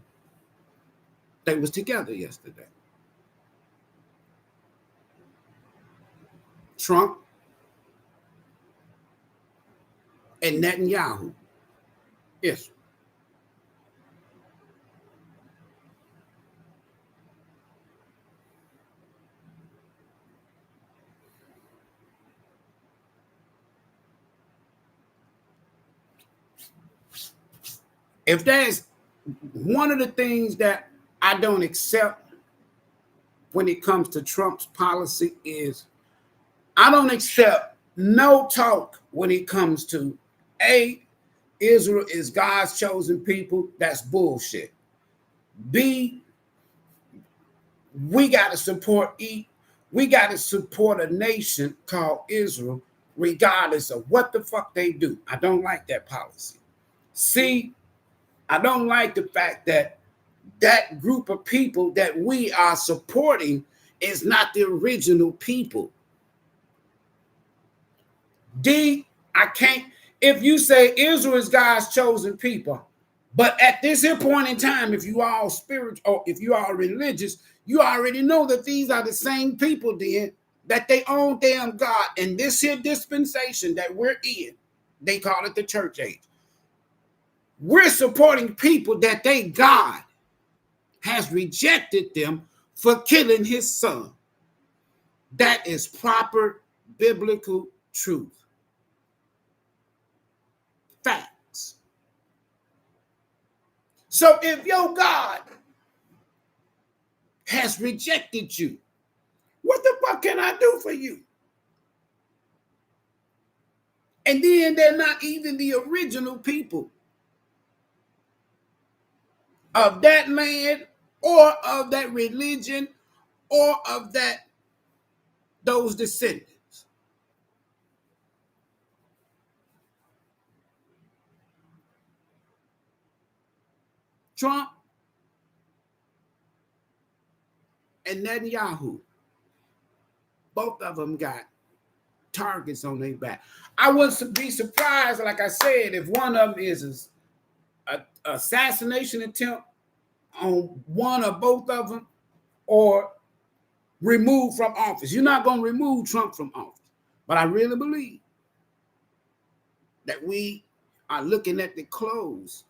They was together yesterday. Trump and Netanyahu. Yes. If there's one of the things that I don't accept when it comes to Trump's policy is I don't accept no talk when it comes to A, Israel is God's chosen people. That's bullshit. B, we got to support a nation called Israel, regardless of what the fuck they do. I don't like that policy. C, I don't like the fact that that group of people that we are supporting is not the original people. D, I can't, if you say Israel is God's chosen people, but at this here point in time, if you are spiritual or if you are religious, you already know that these are the same people then that they own damn God. And this here dispensation that we're in, they call it the church age. We're supporting people that they God has rejected them for killing his son. That is proper biblical truth. Facts. So if your God has rejected you, what the fuck can I do for you? And then they're not even the original people of that land or of that religion or of those descendants. Trump and Netanyahu, both of them got targets on their back. I wouldn't be surprised, like I said, if one of them is an assassination attempt on one or both of them or removed from office. You're not going to remove Trump from office. But I really believe that we are looking at the close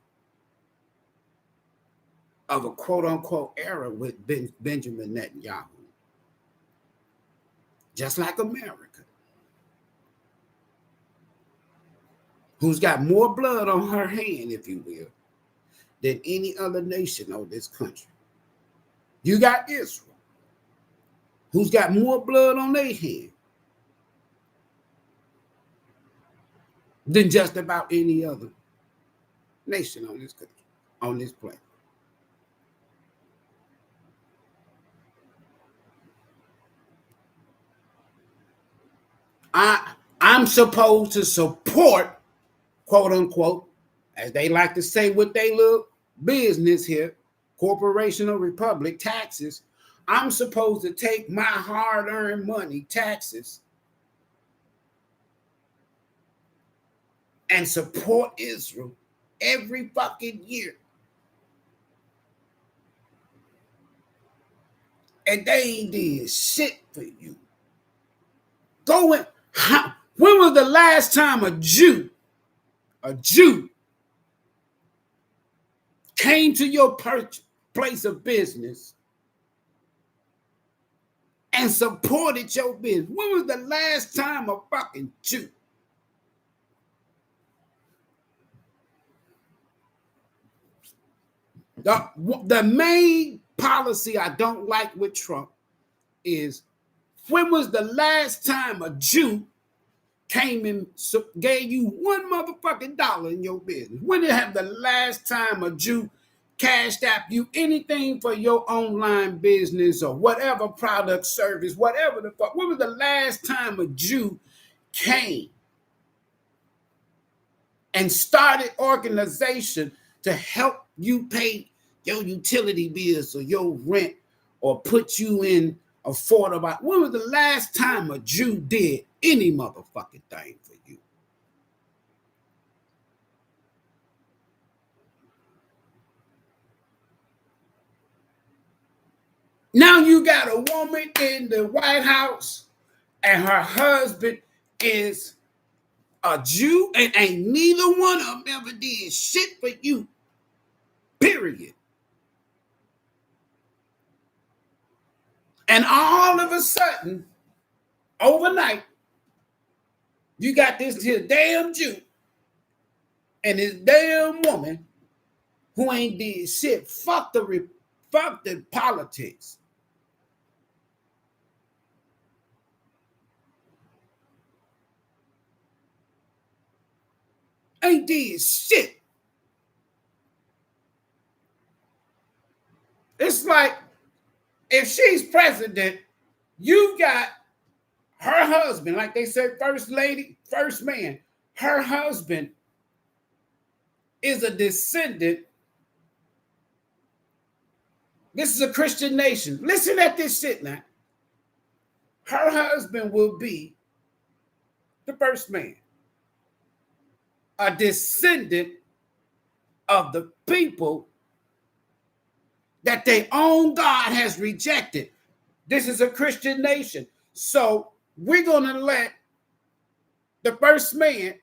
of a quote-unquote era with Benjamin Netanyahu. Just like America, who's got more blood on her hand, if you will, than any other nation on this country. You got Israel, who's got more blood on their hand than just about any other nation on this country, on this planet. I'm supposed to support, quote unquote, as they like to say with their little business here, corporational republic, taxes. I'm supposed to take my hard-earned money, taxes, and support Israel every fucking year. And they ain't did shit for you. When was the last time a Jew came to your place of business and supported your business? When was the last time a fucking Jew? The main policy I don't like with Trump is When was the last time a Jew came and gave you one motherfucking dollar in your business? When did have the last time a Jew cashed out you anything for your online business or whatever product, service, whatever the fuck? When was the last time a Jew came and started organization to help you pay your utility bills or your rent or put you in affordable? When was the last time a Jew did any motherfucking thing for you? Now you got a woman in the White House and her husband is a Jew and ain't neither one of them ever did shit for you, period. And all of a sudden, overnight, you got this here damn Jew and this damn woman who ain't did shit. Fuck the politics. Ain't did shit. It's like if she's president, you got her husband, like they said, first lady, first man. Her husband is a descendant. This is a Christian nation. Listen at this shit now. Her husband will be the first man, a descendant of the people that their own God has rejected. This is a Christian nation. So we're going to let the first man,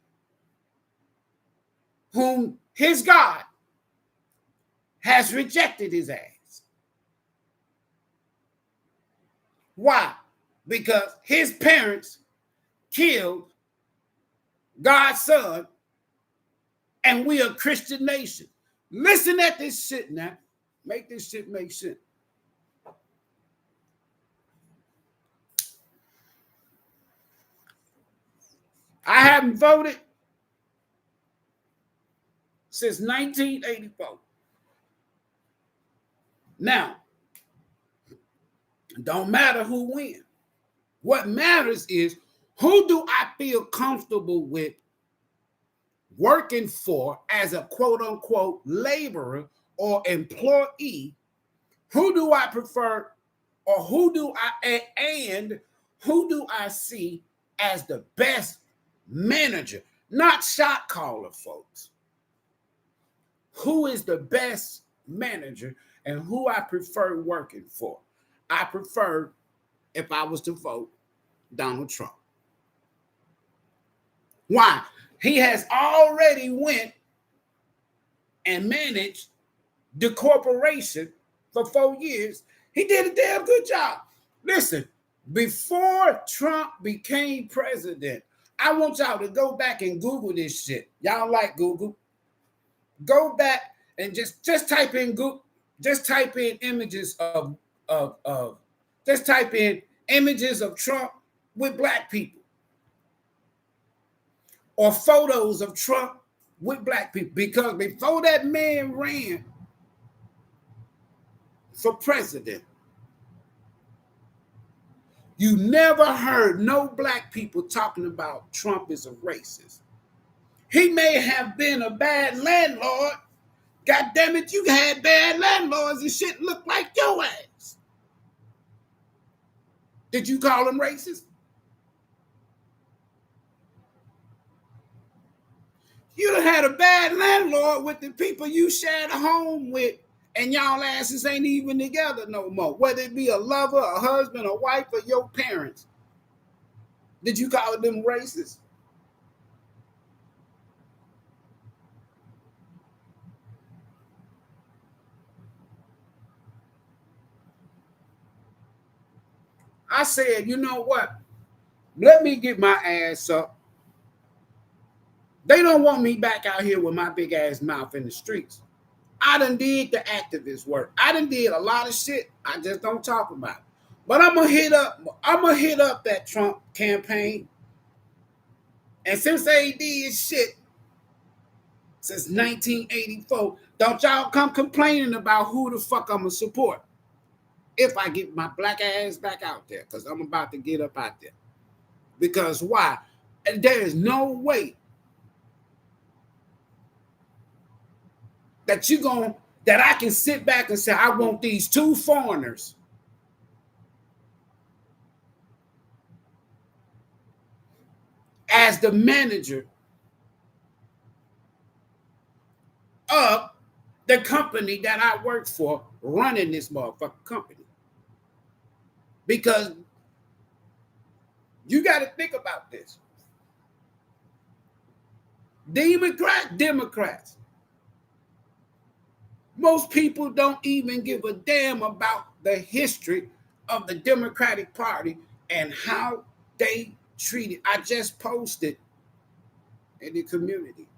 whom his God has rejected his ass. Why? Because his parents killed God's son, and we are a Christian nation. Listen at this shit now. Make this shit make sense. I haven't voted since 1984. Now, it don't matter who wins. What matters is who do I feel comfortable with working for as a quote unquote laborer or employee? Who do I prefer, or who do I see as the best manager? Not shot caller, folks. Who is the best manager and who I prefer working for? I prefer, if I was to vote, Donald Trump. Why? He has already went and managed the corporation for 4 years. He did a damn good job. Listen, before Trump became president, I want y'all to go back and Google this shit. Y'all like Google? Go back and just type in Google, just type in images of just type in images of Trump with black people or photos of Trump with black people. Because before that man ran for president, you never heard no black people talking about Trump as a racist. He may have been a bad landlord. God damn it, you had bad landlords and shit look like your ass. Did you call him racist? You done had a bad landlord with the people you shared a home with, and y'all asses ain't even together no more. Whether it be a lover, a husband, a wife, or your parents. Did you call them racist? I said, you know what? Let me get my ass up. They don't want me back out here with my big ass mouth in the streets. I done did the activist work. I done did a lot of shit. I just don't talk about it. But I'm gonna hit up that Trump campaign. And since they ain't did shit since 1984, don't y'all come complaining about who the fuck I'm gonna support if I get my black ass back out there, because I'm about to get up out there. Because why? And there is no way that I can sit back and say I want these two foreigners as the manager of the company that I work for, running this motherfucking company. Because you got to think about this. Democrats. Most people don't even give a damn about the history of the Democratic Party and how they treat it. I just posted in the community.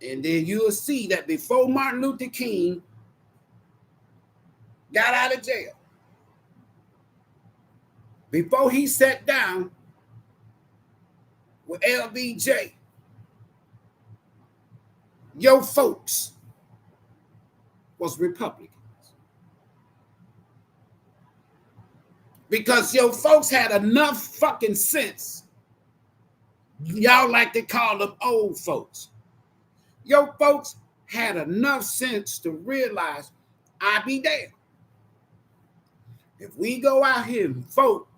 And then you'll see that before Martin Luther King got out of jail, before he sat down with LBJ, your folks was Republicans. Because your folks had enough fucking sense. Y'all like to call them old folks. Your folks had enough sense to realize, I be damned. If we go out here and vote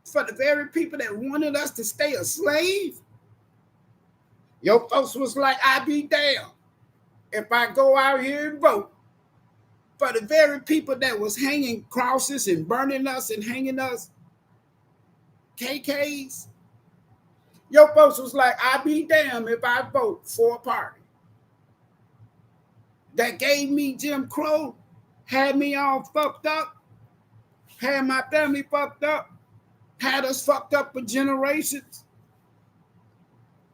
for the very people that wanted us to stay a slave, your folks was like, I be damned. If I go out here and vote for the very people that was hanging crosses and burning us and hanging us KKs, your folks was like, I be damned if I vote for a party that gave me Jim Crow, had me all fucked up, had my family fucked up, had us fucked up for generations.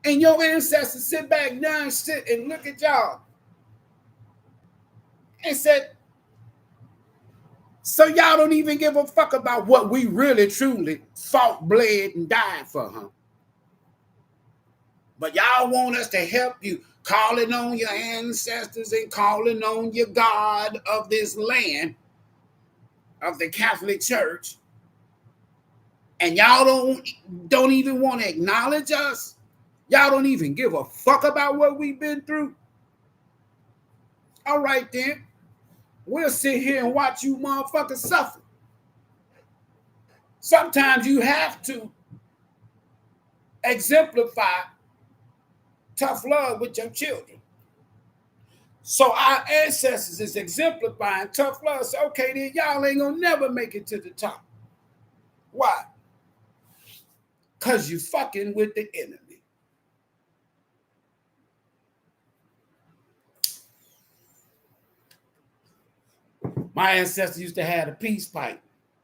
And your ancestors sit back now and sit and look at y'all and said, so y'all don't even give a fuck about what we really truly fought, bled, and died for, huh? But y'all want us to help you, calling on your ancestors and calling on your God of this land, of the Catholic Church, and y'all don't even want to acknowledge us. Y'all don't even give a fuck about what we've been through. All right, then. We'll sit here and watch you motherfuckers suffer. Sometimes you have to exemplify tough love with your children. So our ancestors is exemplifying tough love. So, okay, then y'all ain't gonna never make it to the top. Why? Because you fucking with the enemy. My ancestors used to have a peace pipe.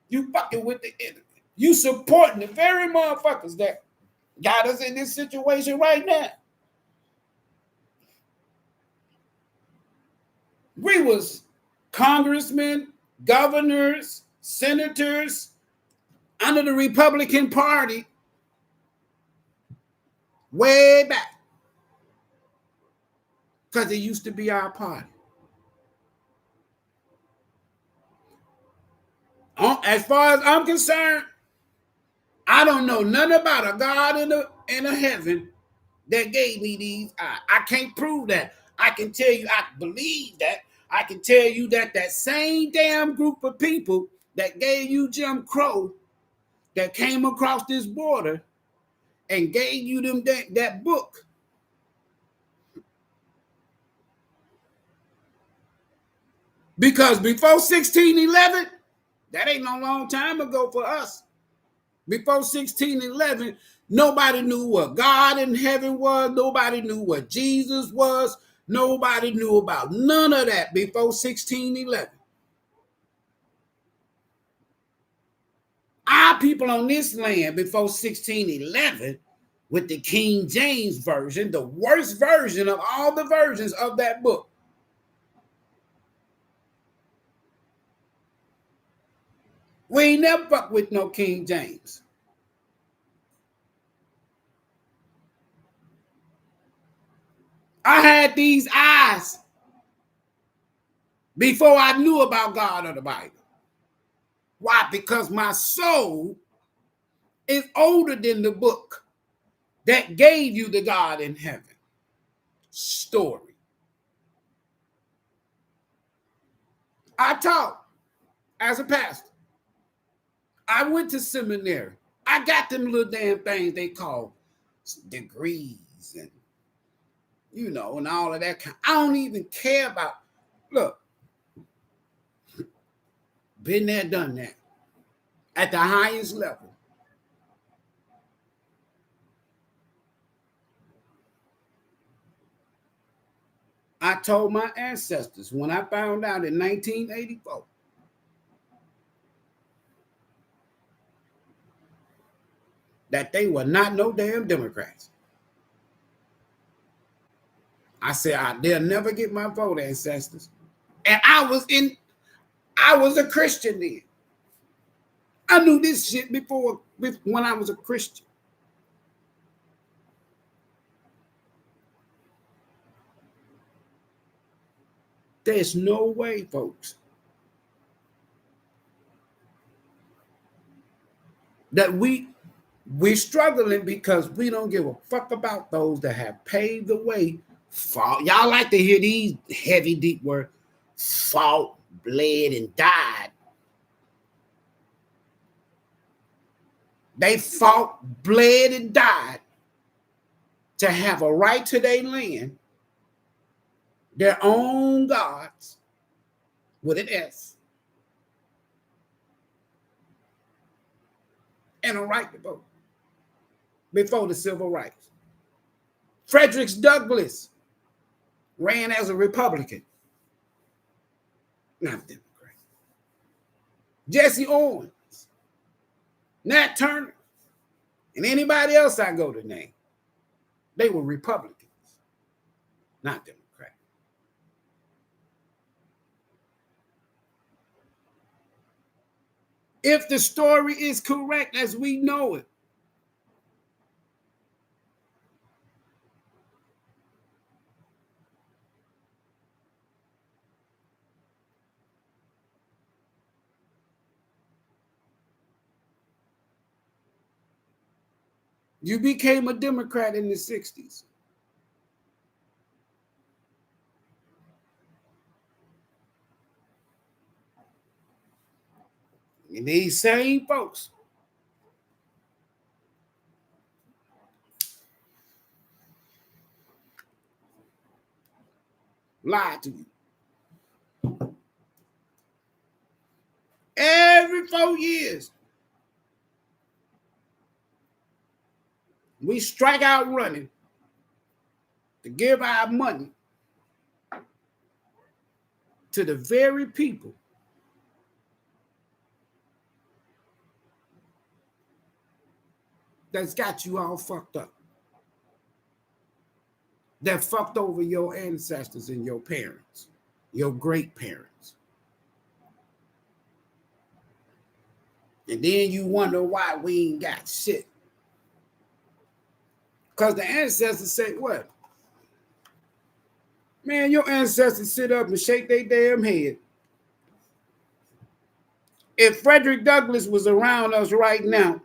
You fucking with the enemy. You supporting the very motherfuckers that got us in this situation right now. We was congressmen, governors, senators under the Republican Party way back. Because it used to be our party. As far as I'm concerned, I don't know nothing about a God in a heaven that gave me these eyes. I can't prove that. I can tell you, I believe that. I can tell you that that same damn group of people that gave you Jim Crow, that came across this border and gave you them that book, because before 1611, that ain't no long time ago for us. Before 1611, nobody knew what God in heaven was. Nobody knew what Jesus was. Nobody knew about none of that before 1611. Our people on this land before 1611, with the King James Version, the worst version of all the versions of that book, We ain't never fuck with no King James. I had these eyes before I knew about God or the Bible. Why? Because my soul is older than the book that gave you the God in heaven story. I taught as a pastor. I went to seminary. I got them little damn things they call degrees and, you know, and all of that kind. I don't even care about, look, been there, done that. At the highest level. I told my ancestors when I found out in 1984 that they were not no damn Democrats. I said, they'll never get my vote, ancestors. And I was a Christian then. I knew this shit before when I was a Christian. There's no way, folks, that we're struggling because we don't give a fuck about those that have paved the way. Y'all like to hear these heavy, deep words. Fought, bled, and died. They fought, bled, and died to have a right to their land, their own gods, with an S, and a right to vote before the civil rights. Frederick Douglass ran as a Republican, not a Democrat. Jesse Owens, Nat Turner, and anybody else I go to name, they were Republicans, not Democrats. If the story is correct as we know it, you became a Democrat in the 60s. And these same folks lied to you. Every 4 years, we strike out running to give our money to the very people that's got you all fucked up, that fucked over your ancestors and your parents, your great parents. And then you wonder why we ain't got shit. Because the ancestors say, what? Man, your ancestors sit up and shake their damn head. If Frederick Douglass was around us right now,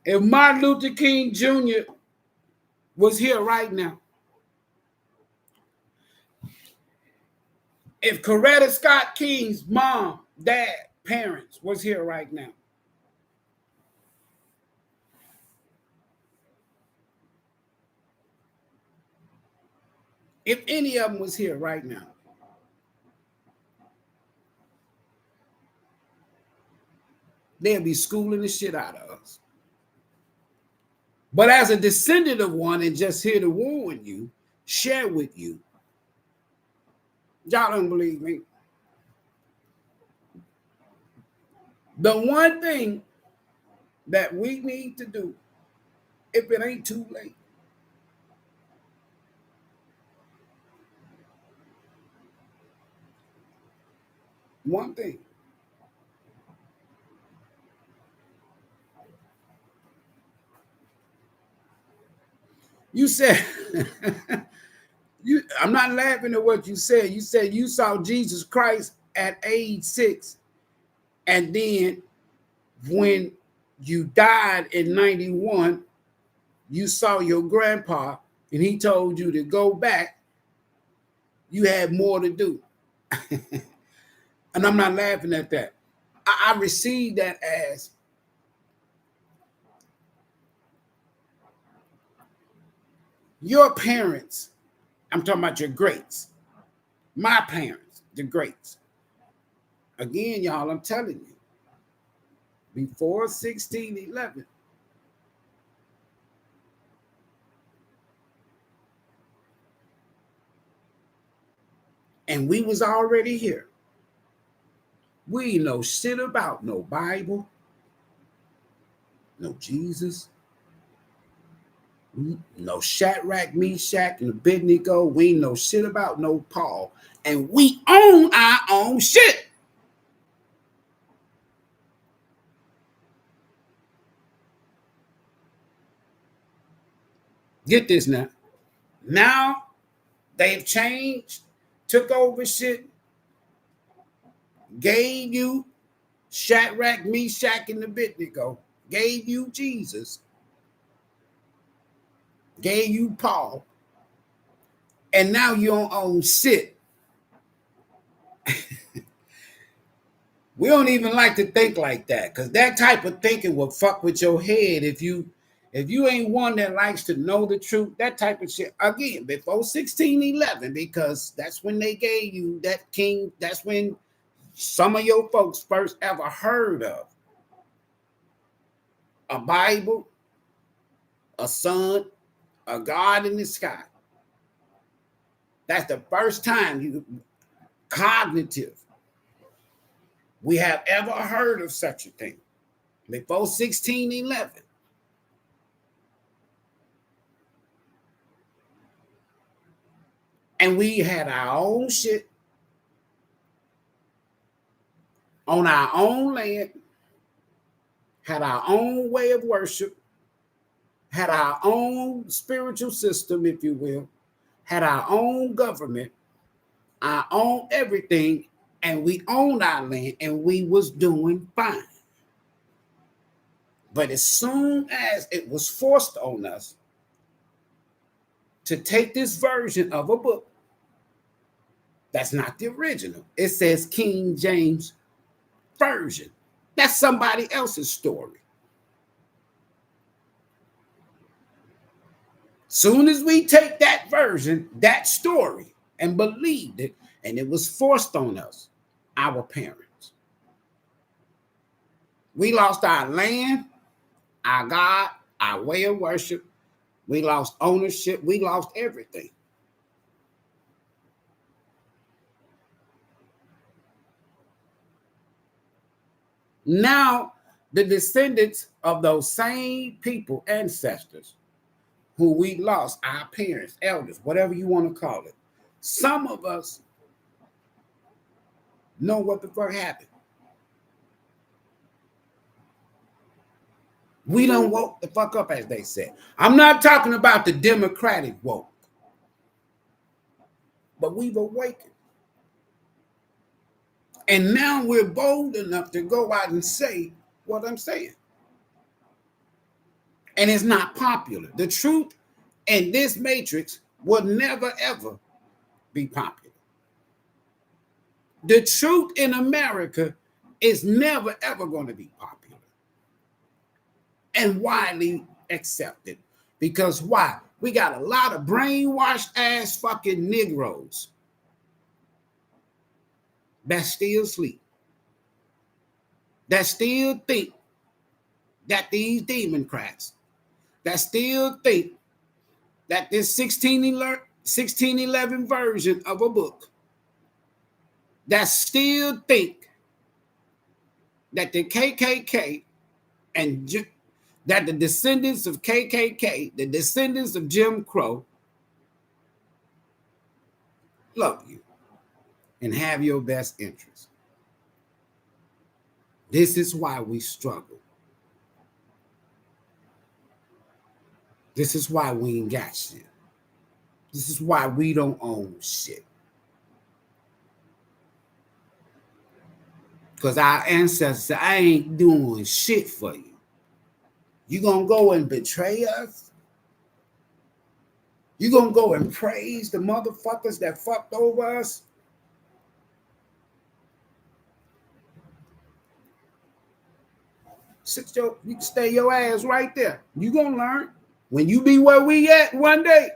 if Martin Luther King Jr. was here right now, if Coretta Scott King's mom, dad, parents was here right now, if any of them was here right now, they'll be schooling the shit out of us. But as a descendant of one and just here to warn you, share with you, y'all don't believe me. The one thing that we need to do if it ain't too late. One thing. You said I'm not laughing at what you said. You said you saw Jesus Christ at age 6, and then when you died in 91, you saw your grandpa and he told you to go back. You had more to do. And I'm not laughing at that. I received that as your parents. I'm talking about your greats. My parents, the greats. Again, y'all, I'm telling you, before 1611, and we was already here. We know shit about no Bible, no Jesus, no Shadrach, Meshach, and Abednego. We know shit about no Paul, and we own our own shit. Get this now. Now they've changed, took over shit, gave you Shadrach, Meshach, and Abednego, gave you Jesus, gave you Paul, and now you don't own shit. We don't even like to think like that, because that type of thinking will fuck with your head if you ain't one that likes to know the truth. That type of shit, again, before 1611, because that's when they gave you that king. That's when some of your folks first ever heard of a Bible, a sun, a God in the sky. That's the first time you cognitive we have ever heard of such a thing, before 1611. And we had our own shit on our own land, had our own way of worship, had our own spiritual system, if you will, had our own government, our own everything, and we owned our land, and we was doing fine. But as soon as it was forced on us to take this version of a book that's not the original, it says King James Version. That's somebody else's story. Soon as we take that version, that story, and believed it, and it was forced on us, our parents, we lost our land, our God, our way of worship. We lost ownership. We lost everything. Now, the descendants of those same people, ancestors, who we lost, our parents, elders, whatever you want to call it, some of us know what the fuck happened. We done woke the fuck up, as they said. I'm not talking about the Democratic woke, but we've awakened. And now we're bold enough to go out and say what I'm saying. And it's not popular. The truth in this matrix will never, ever be popular. The truth in America is never, ever going to be popular and widely accepted. Because why? We got a lot of brainwashed ass fucking Negroes that still sleep, that still think that these Democrats, that still think that this 1611 version of a book, that still think that the KKK and that the descendants of KKK, the descendants of Jim Crow, love you and have your best interest. This is why we struggle. This is why we ain't got shit. This is why we don't own shit. Because our ancestors said, I ain't doing shit for you. You gonna go and betray us? You gonna go and praise the motherfuckers that fucked over us? You can stay your ass right there. You gonna learn. When you be where we at one day,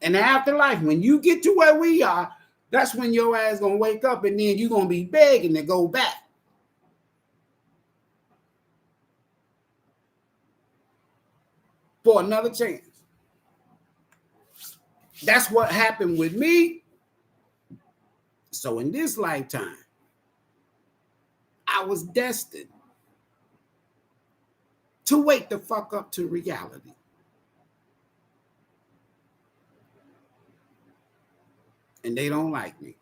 in the afterlife, when you get to where we are, that's when your ass gonna wake up and then you gonna be begging to go back. For another chance. That's what happened with me. So in this lifetime, I was destined to wake the fuck up to reality. And they don't like me.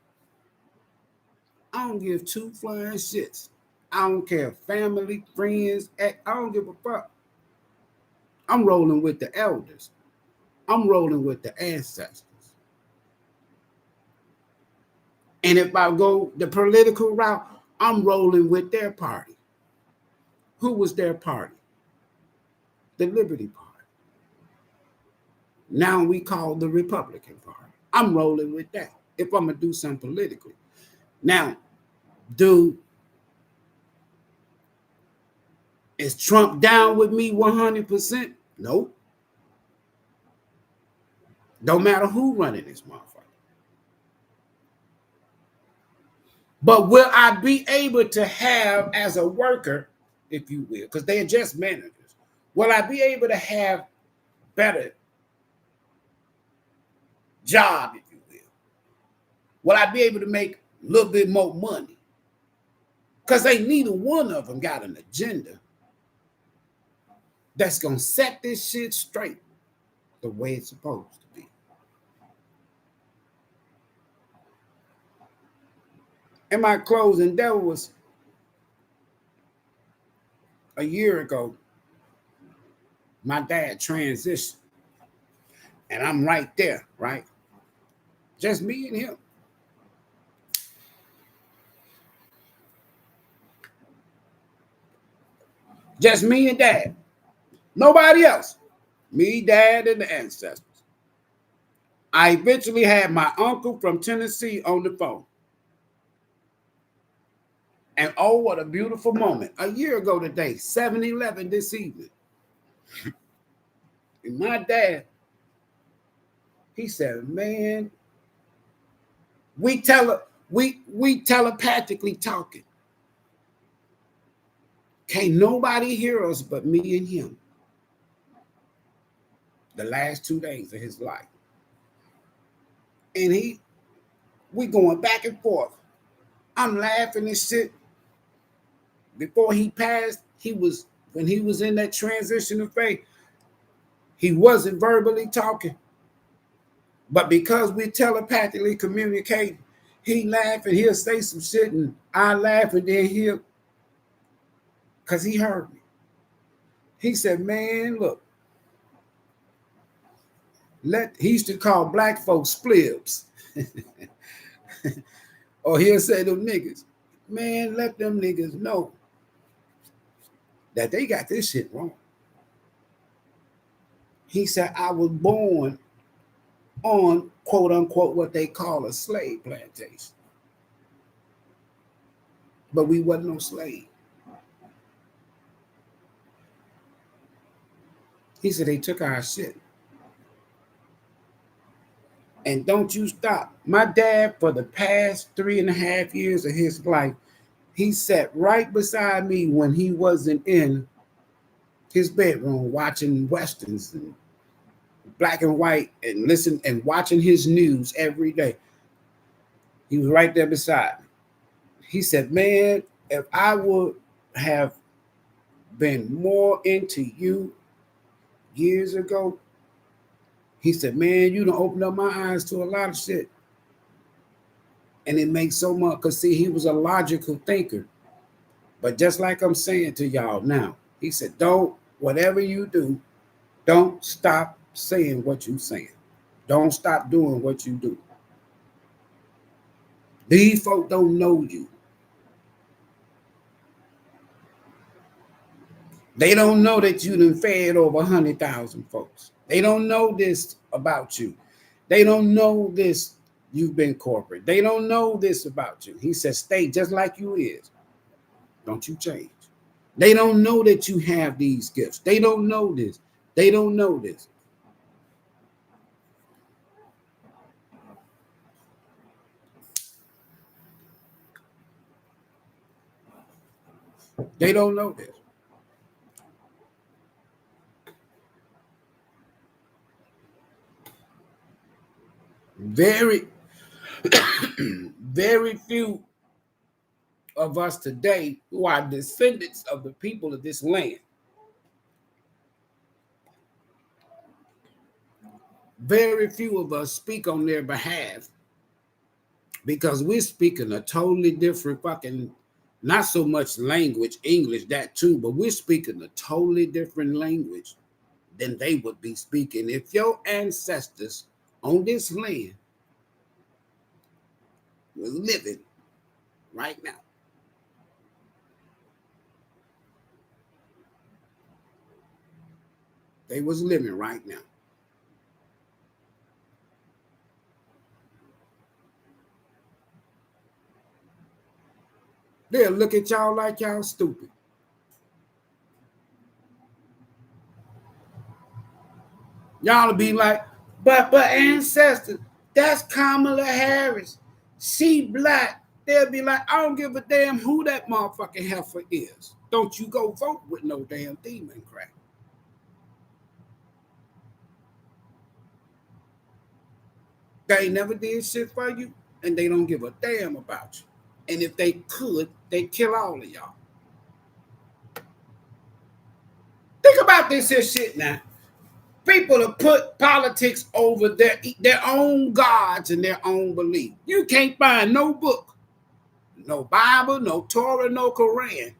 I don't give two flying shits. I don't care, family, friends, I don't give a fuck. I'm rolling with the elders. I'm rolling with the ancestors. And if I go the political route, I'm rolling with their party. Who was their party? The Liberty Party. Now we call the Republican Party. I'm rolling with that if I'm going to do something politically. Now, is Trump down with me 100%? Nope. Don't matter who running this motherfucker. But will I be able to have, as a worker, if you will, because they are just managers, will I be able to have better job, if you will? Will I be able to make a little bit more money? Because neither one of them got an agenda that's going to set this shit straight the way it's supposed to be. In my closing, there was a year ago, my dad transitioned. And I'm right there, right? Just me and him. Just me and dad. Nobody else. Me, dad, and the ancestors. I eventually had my uncle from Tennessee on the phone. And oh, what a beautiful moment. A year ago today, 7-11 this evening. And my dad, he said, man, we telepathically talking. Can't nobody hear us but me and him. The last 2 days of his life. And we going back and forth. I'm laughing and shit. Before he passed, when he was in that transition of faith, he wasn't verbally talking. But because we telepathically communicate, he laugh and he'll say some shit and I laugh and then because he heard me. He said, man, look, he used to call black folks splibs. Or he'll say them niggas, man, let them niggas know that they got this shit wrong. He said, I was born on, quote unquote, what they call a slave plantation. But we wasn't no slave. He said, they took our shit. And don't you stop. My dad, for the past 3.5 years of his life, he sat right beside me when he wasn't in his bedroom watching Westerns and black and white and listen and watching his news every day. He was right there beside me. He said, man, if I would have been more into you years ago. He said, man, you done opened up my eyes to a lot of shit. And it makes so much, because see, he was a logical thinker. But just like I'm saying to y'all now, he said, whatever you do, don't stop saying what you're saying. Don't stop doing what you do. These folk don't know you. They don't know that you done fed over 100,000 folks. They don't know this about you. They don't know this, you've been corporate. They don't know this about you. He says, stay just like you is. Don't you change. They don't know that you have these gifts. They don't know this. They don't know this. They don't know this. Very, very few of us today who are descendants of the people of this land. Very few of us speak on their behalf because we're speaking a totally different fucking, not so much language, English, that too, but we're speaking a totally different language than they would be speaking if your ancestors on this land were living right now. They was living right now. They'll look at y'all like y'all stupid. Y'all will be like, but ancestors, that's Kamala Harris. She black. They'll be like, I don't give a damn who that motherfucking heifer is. Don't you go vote with no damn demon crap. They never did shit for you, and they don't give a damn about you. And if they could, they'd kill all of y'all. Think about this here shit now. People have put politics over their own gods and their own belief. You can't find no book, no Bible, no Torah, no Quran,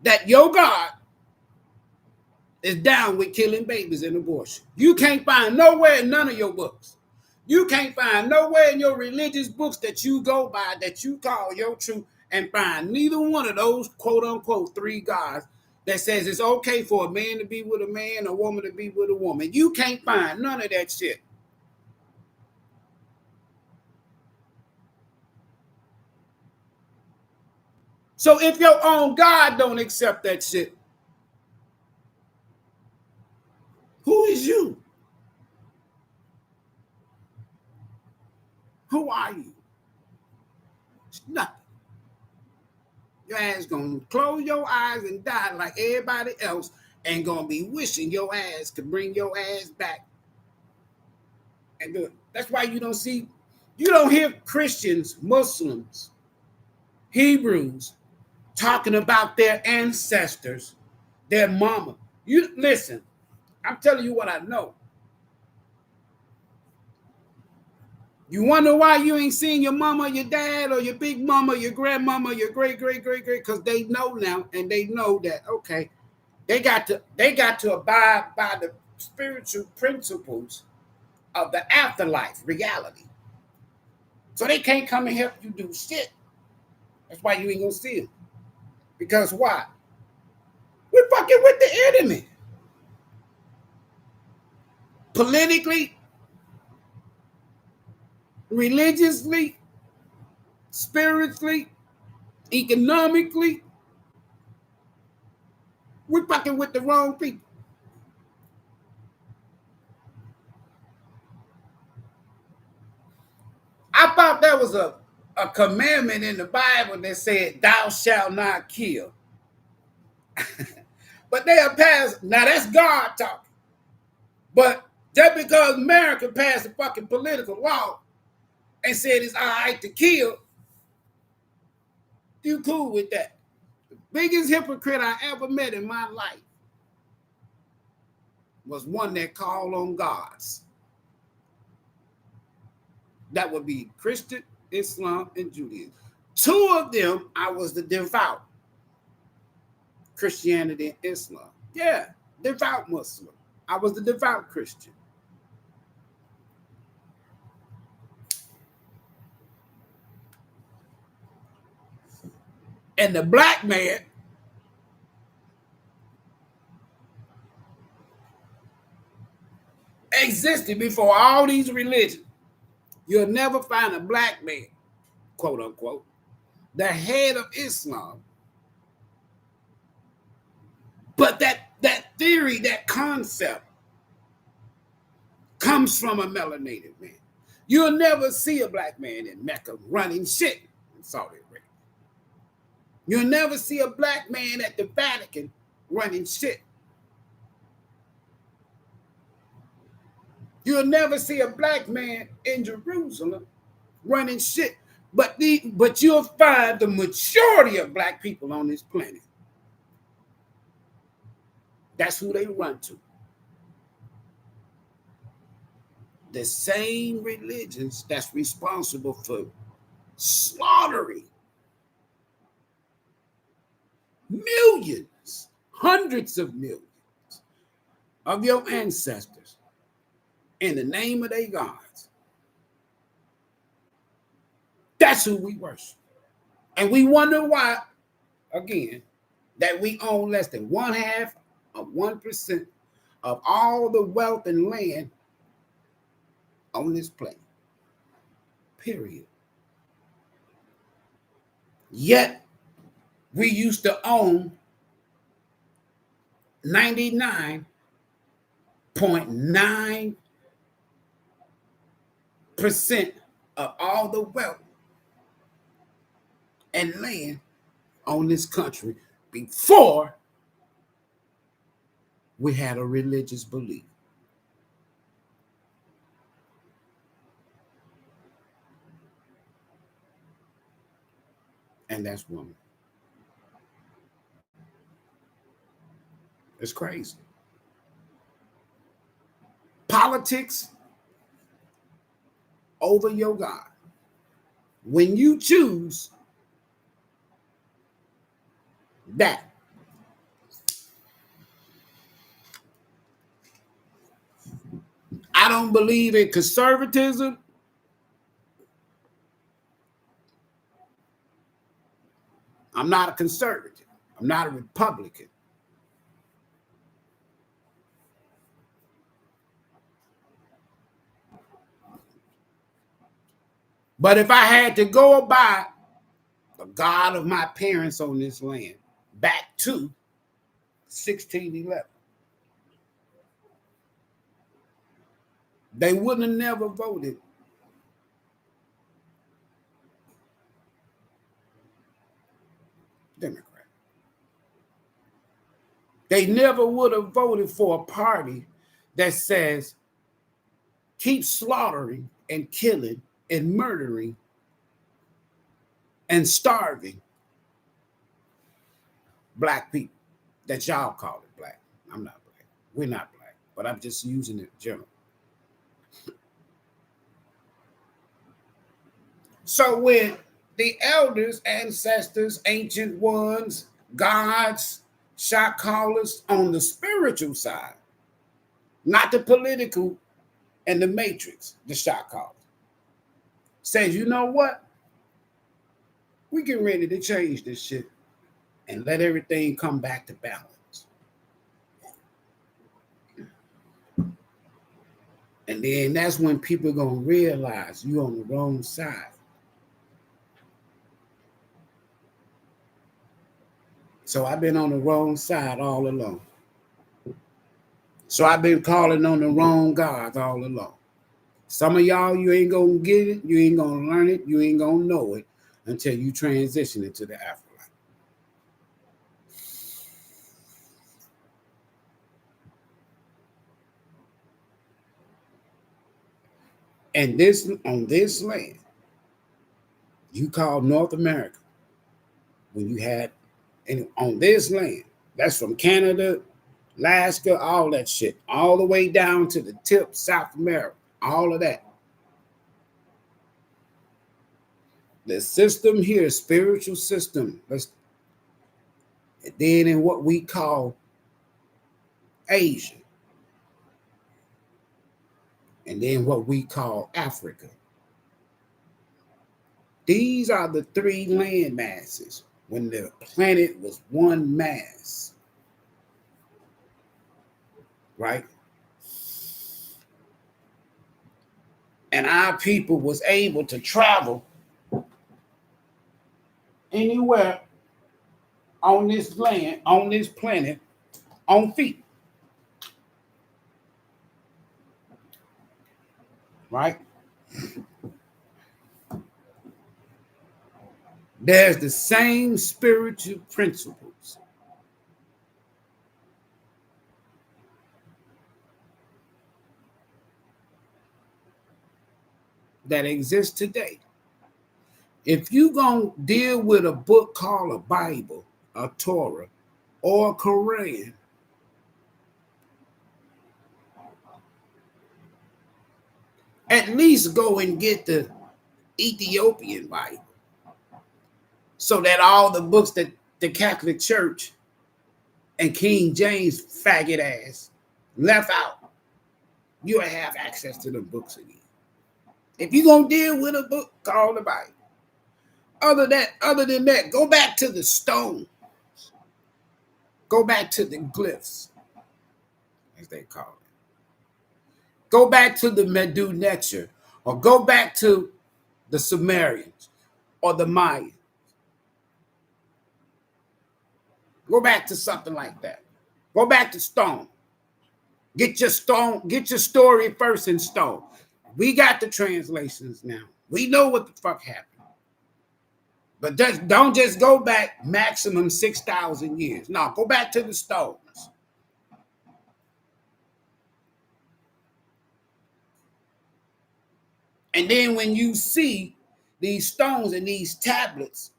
that your God is down with killing babies and abortion. You can't find nowhere in none of your books. You can't find nowhere in your religious books that you go by, that you call your truth, and find neither one of those quote unquote three gods that says it's okay for a man to be with a man, a woman to be with a woman. You can't find none of that shit. So if your own God don't accept that shit, who is you? Who are you? It's nothing. Your ass gonna close your eyes and die like everybody else, and gonna be wishing your ass could bring your ass back and do it. That's why you don't hear Christians, Muslims, Hebrews talking about their ancestors, their mama. You listen, I'm telling you what I know. You wonder why you ain't seen your mama, your dad, or your big mama, your grandmama, your great, because they know now, and they know that, okay, they got to abide by the spiritual principles of the afterlife reality. So they can't come and help you do shit. That's why you ain't gonna see them. Because why? We're fucking with the enemy. Politically, religiously, spiritually, economically, we're fucking with the wrong people. I thought there was a commandment in the Bible that said, thou shalt not kill. But they are passed. Now that's God talking. But just because America passed a fucking political law and said it's all right to kill, you cool with that. Biggest hypocrite I ever met in my life was one that called on gods. That would be Christian, Islam, and Judaism. Two of them, I was the devout. Christianity and Islam. Yeah, devout Muslim. I was the devout Christian. And the black man existed before all these religions. You'll never find a black man, quote unquote, the head of Islam. But that theory, that concept comes from a melanated man. You'll never see a black man in Mecca running shit in Saudi Arabia. You'll never see a black man at the Vatican running shit. You'll never see a black man in Jerusalem running shit. But you'll find the majority of black people on this planet. That's who they run to. The same religions that's responsible for slaughtering millions, hundreds of millions of your ancestors in the name of their gods. That's who we worship. And we wonder why, again, that we own less than 1/2 of 1% of all the wealth and land on this planet. Period. Yet, we used to own 99.9% of all the wealth and land on this country before we had a religious belief. And that's woman. It's crazy. Politics over your God. When you choose that, I don't believe in conservatism. I'm not a conservative. I'm not a Republican. But if I had to go by the God of my parents on this land back to 1611, they wouldn't have never voted Democrat. They never would have voted for a party that says keep slaughtering and killing and murdering and starving black people that y'all call it black. I'm not black. We're not black, but I'm just using it in general. So when the elders, ancestors, ancient ones, gods, shot callers on the spiritual side, not the political and the matrix, the shot callers, says, you know what? We get ready to change this shit and let everything come back to balance. And then that's when people are going to realize you're on the wrong side. So I've been on the wrong side all along. So I've been calling on the wrong gods all along. Some of y'all, you ain't going to get it. You ain't going to learn it. You ain't going to know it until you transition into the afterlife. And this on this land, you call North America when you had And on this land, that's from Canada, Alaska, all that shit, all the way down to the tip, South America, all of that. The system here, spiritual system, then in what we call Asia, and then what we call Africa. These are the three land masses when the planet was one mass, right? And our people was able to travel anywhere on this land, on this planet, on feet, right? There's the same spiritual principles that exist today. If you gonna deal with a book called a Bible, a Torah, or a Quran, at least go and get the Ethiopian Bible, so that all the books that the Catholic Church and King James faggot ass left out, you'll have access to the books again. If you're gonna deal with a book called the Bible, other than that, go back to the stone, go back to the glyphs, as they call it. Go back to the Medu Neter, or go back to the Sumerians or the Mayans. Go back to something like that. Go back to stone. Get your story first in stone. We got the translations now. We know what the fuck happened. But don't just go back maximum 6,000 years. No, go back to the stones. And then when you see these stones and these tablets,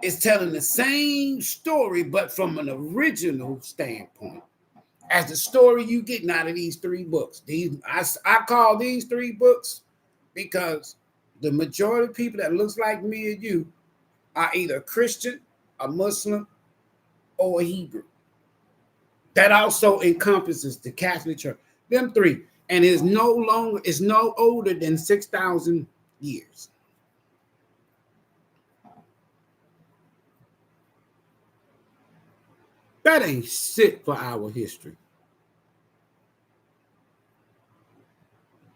it's telling the same story, but from an original standpoint, as the story you get out of these three books. I call these three books because the majority of people that looks like me and you are either Christian, a Muslim, or a Hebrew. That also encompasses the Catholic Church. Them three. And it's no older than 6,000 years. That ain't shit for our history.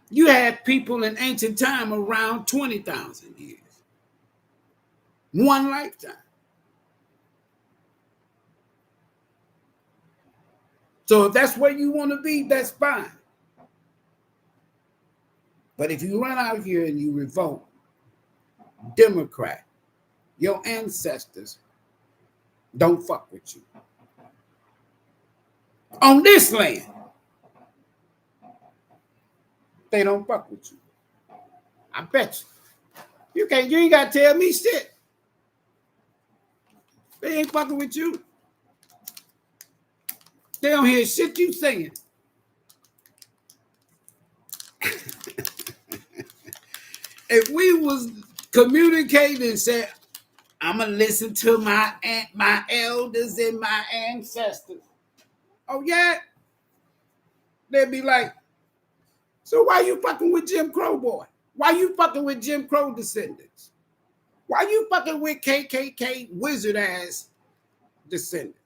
You had people in ancient time around 20,000 years. One lifetime. So if that's where you want to be, that's fine. But if you run out here and you revolt, Democrat, your ancestors don't fuck with you. On this land, they don't fuck with you. I bet you. You ain't got to tell me shit. They ain't fucking with you. They don't hear shit you saying. If we was communicating and said, I'm gonna listen to my elders and my ancestors. Oh yeah, they'd be like, so why you fucking with Jim Crow boy? Why you fucking with Jim Crow descendants? Why you fucking with KKK wizard ass descendants?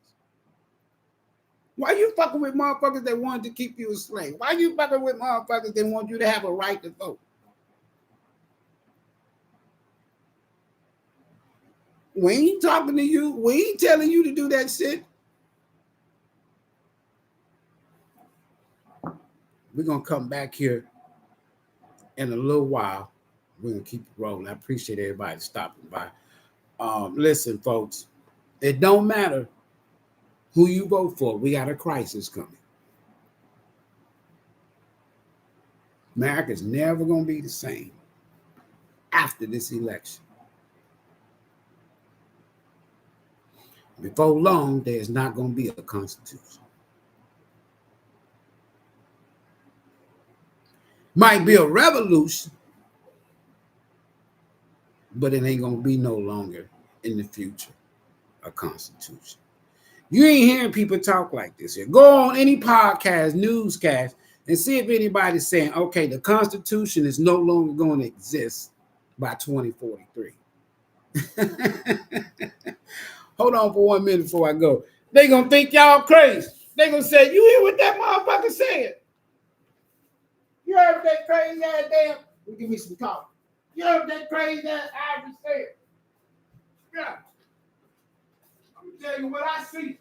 Why you fucking with motherfuckers that wanted to keep you a slave? Why you fucking with motherfuckers that want you to have a right to vote? We ain't talking to you. We ain't telling you to do that shit. We're going to come back here in a little while. We're going to keep it rolling. I appreciate everybody stopping by. Listen, folks, it don't matter who you vote for. We got a crisis coming. America's never going to be the same after this election. Before long, there's not going to be a constitution. Might be a revolution, but it ain't going to be no longer in the future a constitution. You ain't hearing people talk like this here. Go on any podcast, newscast, and see if anybody's saying, okay, the Constitution is no longer going to exist by 2043. Hold on for 1 minute before I go. They going to think y'all crazy. They going to say, you hear what that motherfucker said? You heard that crazy ass damn... Give me some coffee. You heard that crazy ass Ivory said? Yeah. I'm going to tell you what I see.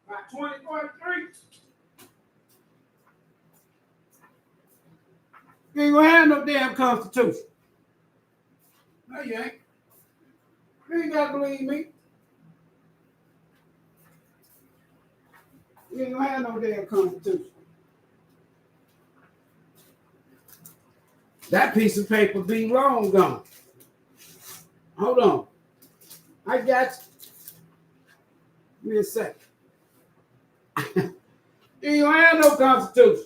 By 2043, you ain't gonna have no damn constitution. No, you ain't. You ain't gotta believe me. You ain't gonna have no damn constitution. That piece of paper be long gone. Hold on. I got you. Give me a second. You ain't gonna have no constitution.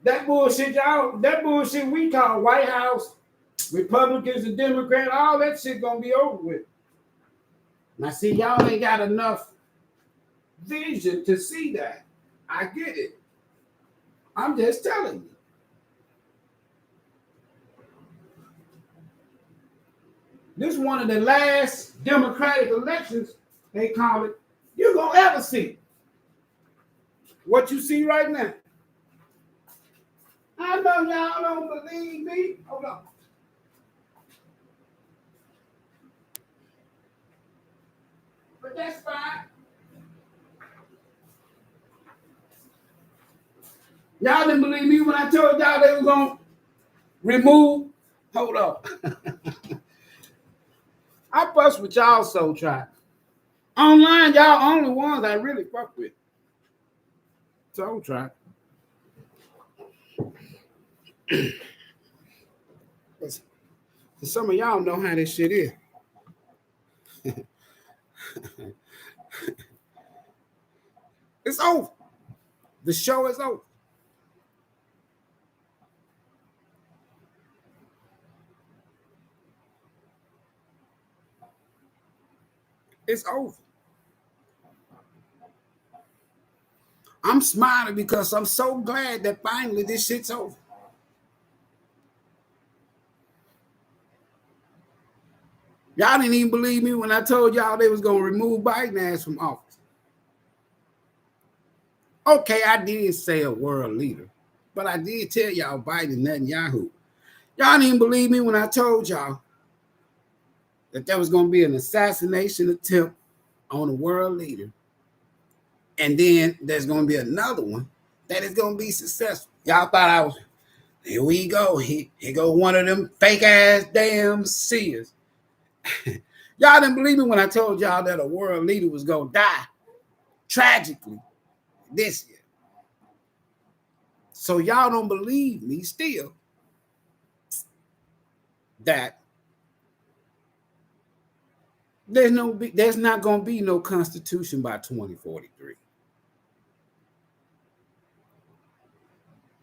That bullshit we call White House, Republicans and Democrats, all that shit gonna be over with. Now see, y'all ain't got enough vision to see that. I get it. I'm just telling you. This is one of the last democratic elections, they call it, you're gonna ever see. What you see right now. I know y'all don't believe me. Hold on. But that's fine. Y'all didn't believe me when I told y'all they were gonna remove. Hold up. I fuss with y'all soul tribe. Online, y'all only ones I really fuck with. Soul tribe. Some of y'all know how this shit is. It's over. The show is over. It's over. I'm smiling because I'm so glad that finally this shit's over. Y'all didn't even believe me when I told y'all they was going to remove Biden ass from office. Okay, I did say a world leader, but I did tell y'all Biden, Netanyahu. Y'all didn't believe me when I told y'all that there was going to be an assassination attempt on a world leader. And then there's going to be another one that is going to be successful. Y'all thought I was, here we go. Here go one of them fake ass damn seers. Y'all didn't believe me when I told y'all that a world leader was going to die tragically this year. So y'all don't believe me still that there's not going to be no constitution by 2043.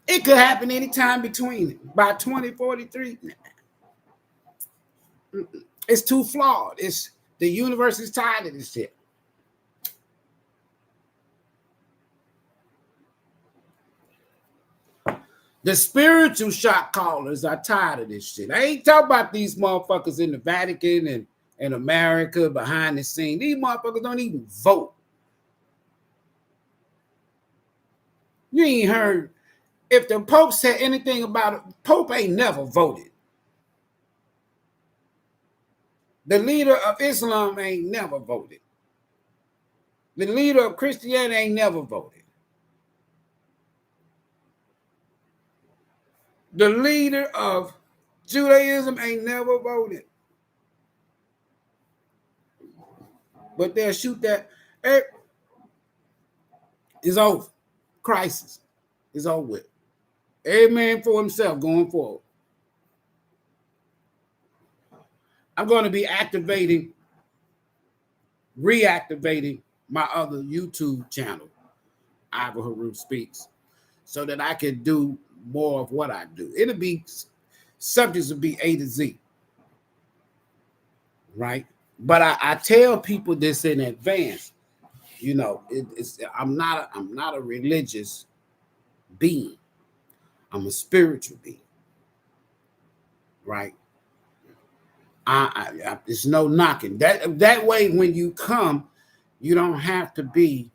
It could happen anytime between it. By 2043, it's too flawed. The universe is tired of this shit. The spiritual shot callers are tired of this shit. I ain't talking about these motherfuckers in the Vatican and America behind the scene. These motherfuckers don't even vote. You ain't heard if the Pope said anything about it, Pope ain't never voted. The leader of Islam ain't never voted. The leader of Christianity ain't never voted. The leader of Judaism ain't never voted. But they'll shoot that. It's over. Crisis is over with. Every man for himself going forward. I'm going to be reactivating my other YouTube channel, IvoryHeru Speaks, so that I can do more of what I do. It'll be, subjects will be A to Z, right? But I tell people this in advance. You know, I'm not a religious being. I'm a spiritual being, right? There's no knocking. That way, when you come, you don't have to be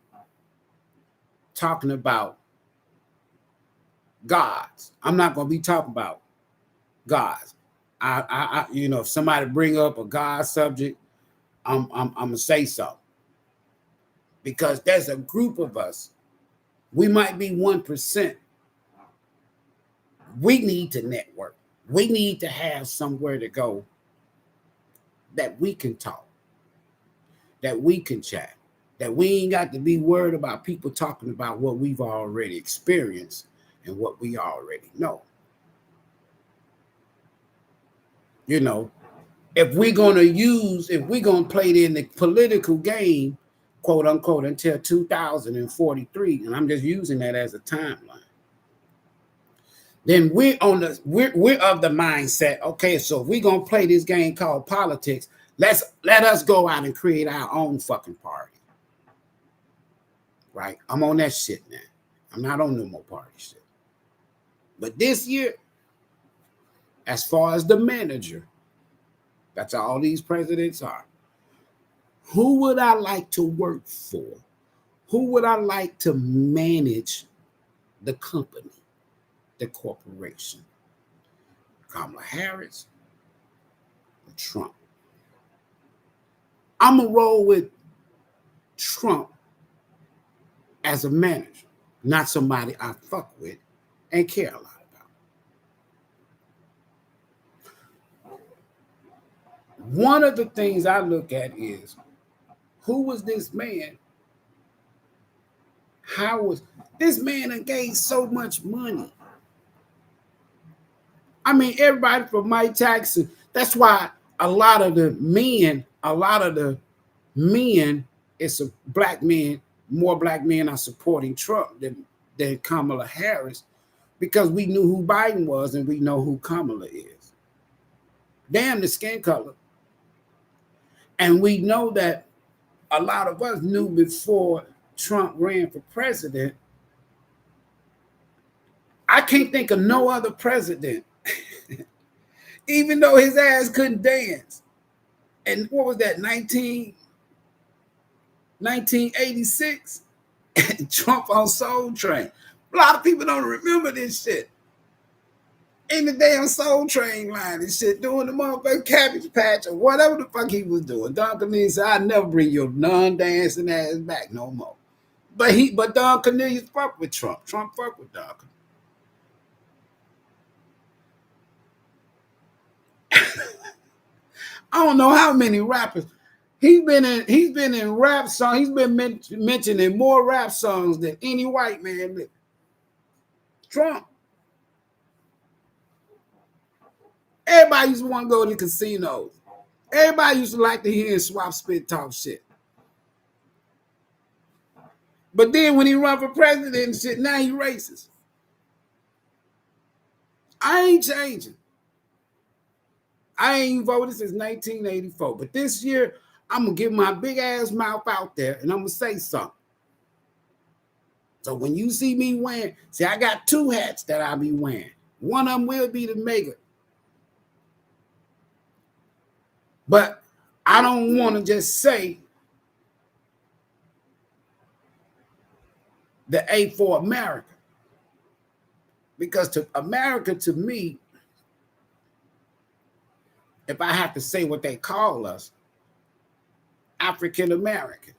talking about gods. I'm not going to be talking about gods. You know, if somebody bring up a God subject, I'm gonna say so, because there's a group of us. We might be 1%. We need to network. We need to have somewhere to go that we can talk, that we can chat, that we ain't got to be worried about people talking about what we've already experienced and what we already know. You know, if we're going to play it in the political game, quote unquote, until 2043, and I'm just using that as a timeline, then we're of the mindset, okay, so if we're going to play this game called politics, let us go out and create our own fucking party. Right? I'm on that shit now. I'm not on no more party shit. But this year, as far as the manager, that's all these presidents are. Who would I like to work for? Who would I like to manage the company, the corporation? Kamala Harris or Trump? I'm going to roll with Trump as a manager, not somebody I fuck with and care a lot about. One of the things I look at is, who was this man? How was this man that gained so much money? I mean, everybody from Mike Tyson. That's why a lot of the men, it's a black men, more black men are supporting Trump than Kamala Harris, because we knew who Biden was and we know who Kamala is. Damn the skin color. And we know that a lot of us knew before Trump ran for president. I can't think of no other president, even though his ass couldn't dance. And what was that, 1986? Trump on Soul Train. A lot of people don't remember this shit. In the damn Soul Train line and shit, doing the motherfucking Cabbage Patch or whatever the fuck he was doing. Don Cornelius said, "I never bring your non-dancing ass back no more." But Don Cornelius fuck with Trump. Trump fuck with Don Cornelius. I don't know how many rappers. He's been in rap songs. He's been mentioned in more rap songs than any white man. Trump. Everybody used to want to go to the casinos. Everybody used to like to hear him swap, spit, talk shit. But then when he run for president and shit, now he racist. I ain't changing. I ain't voted since 1984. But this year, I'm going to get my big ass mouth out there and I'm going to say something. So when you see me wearing, see, I got two hats that I'll be wearing. One of them will be the mega. But I don't want to just say the A for America. Because to America, to me, if I have to say what they call us, African American.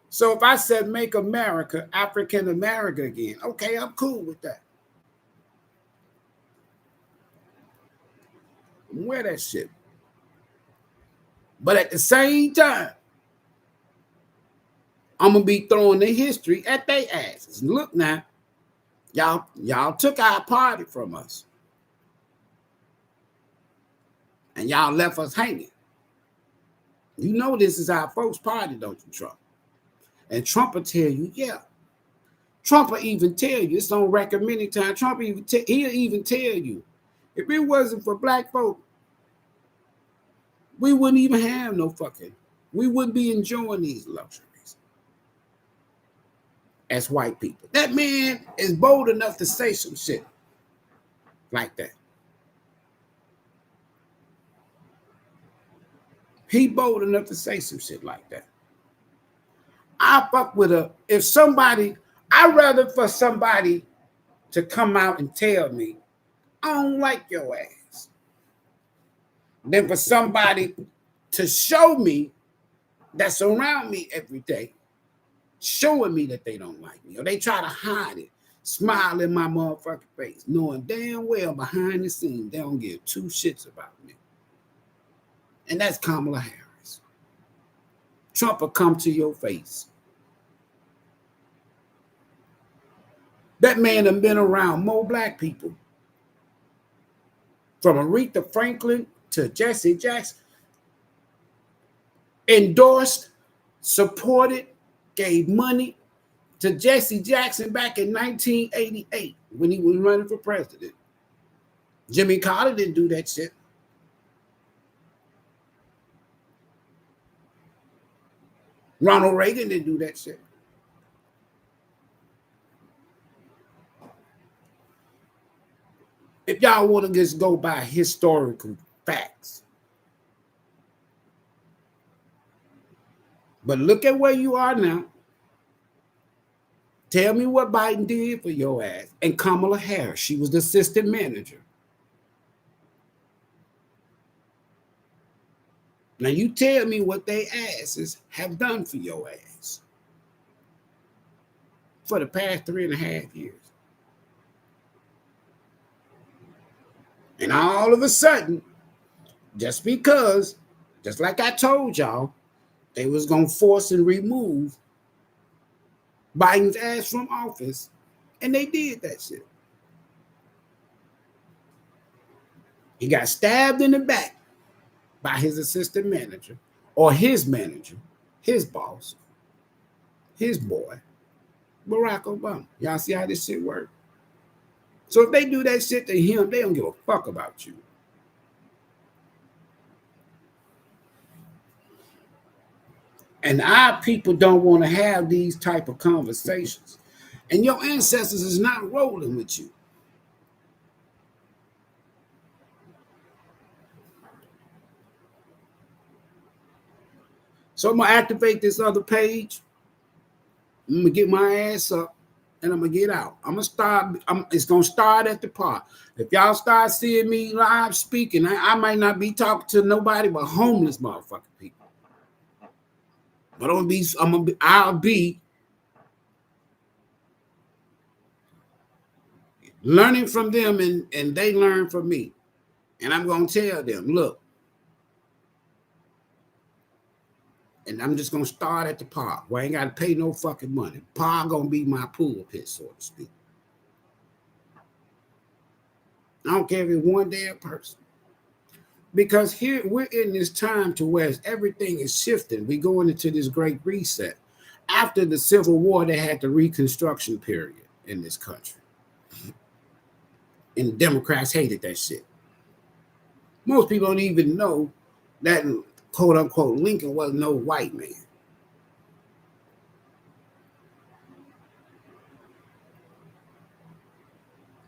So if I said make America African American again, okay, I'm cool with that. Wear that shit. But at the same time, I'm gonna be throwing the history at their asses. Look now, y'all took our party from us. And y'all left us hanging. You know this is our folks' party, don't you, Trump? And Trump will tell you, yeah. Trump will even tell you, it's on record many times. Trump he'll even tell you, if it wasn't for black folk, we wouldn't even have no fucking, we wouldn't be enjoying these luxuries as white people. That man is bold enough to say some shit like that. He bold enough to say some shit like that. I fuck with I'd rather for somebody to come out and tell me, I don't like your ass, than for somebody to show me that's around me every day, showing me that they don't like me, or they try to hide it, smile in my motherfucking face, knowing damn well behind the scenes they don't give two shits about me. And that's Kamala Harris. Trump will come to your face. That man has been around more black people, from Aretha Franklin to Jesse Jackson, endorsed, supported, gave money to Jesse Jackson back in 1988 when he was running for president. Jimmy Carter didn't do that shit. Ronald Reagan didn't do that shit. If y'all want to just go by historical facts. But look at where you are now. Tell me what Biden did for your ass. And Kamala Harris, she was the assistant manager. Now you tell me what they asses have done for your ass for the past 3.5 years. And all of a sudden, just because, just like I told y'all, they was going to force and remove Biden's ass from office, and they did that shit. He got stabbed in the back by his assistant manager, or his manager, his boss, his boy, Barack Obama. Y'all see how this shit works? So if they do that shit to him, they don't give a fuck about you. And our people don't want to have these type of conversations. And your ancestors is not rolling with you. So I'm going to activate this other page. I'm going to get my ass up. And I'm going to get out. It's going to start at the part. If y'all start seeing me live speaking, I might not be talking to nobody but homeless motherfucking people. But I'll be learning from them, and they learn from me. And I'm going to tell them, look, and I'm just going to start at the park where I ain't got to pay no fucking money. Park going to be my pulpit, so to speak. I don't care if it's one damn person. Because here we're in this time to where everything is shifting. We're going into this great reset. After the Civil War, they had the Reconstruction period in this country. And the Democrats hated that shit. Most people don't even know that, quote unquote, Lincoln was no white man.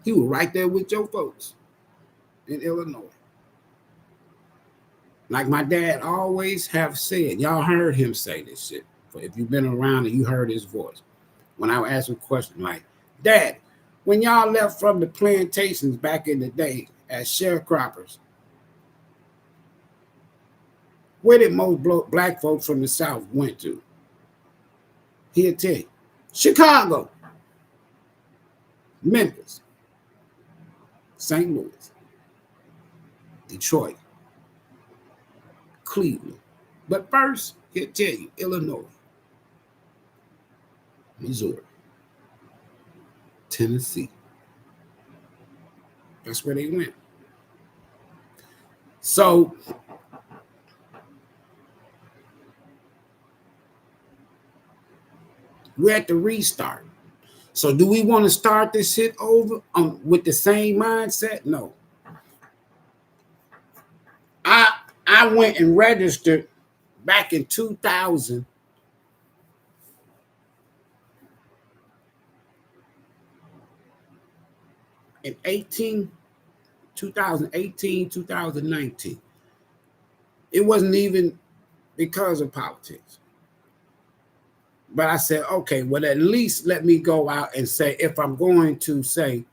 He was right there with your folks in Illinois. Like my dad always have said, y'all heard him say this shit. If you've been around and you heard his voice. When I would ask him a question like, Dad, when y'all left from the plantations back in the day as sharecroppers, where did most black folks from the South went to? He'll tell you. Chicago, Memphis, St. Louis, Detroit, Cleveland. But first, he'll tell you, Illinois, Missouri, Tennessee. That's where they went. So we're at the restart. So do we want to start this shit over with the same mindset? No. I went and registered back in 2000. 2018, 2019. It wasn't even because of politics. But I said, okay, well, at least let me go out and say, if I'm going to say,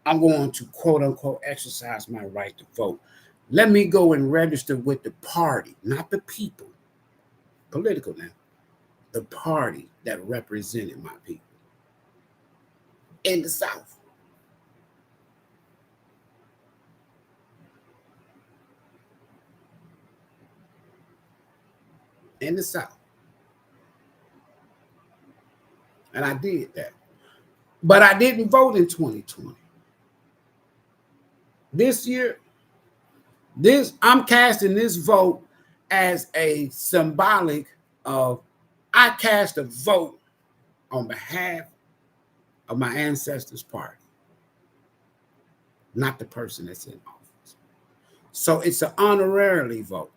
I'm going to quote unquote exercise my right to vote, let me go and register with the party, not the people. Political now. The party that represented my people in the South. In the South. And I did that. But I didn't vote in 2020. This year, I'm casting this vote as a symbolic of I cast a vote on behalf of my ancestors' party, not the person that's in office. So it's an honorary vote.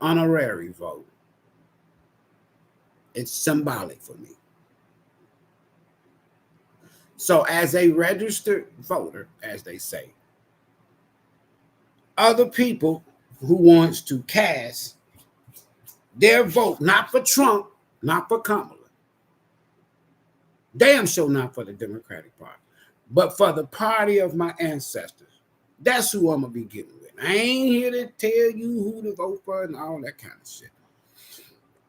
It's symbolic for me. So as a registered voter, as they say, other people who wants to cast their vote, not for Trump, not for Kamala, damn sure not for the Democratic Party, but for the party of my ancestors. That's who I'm going to be getting with. I ain't here to tell you who to vote for and all that kind of shit.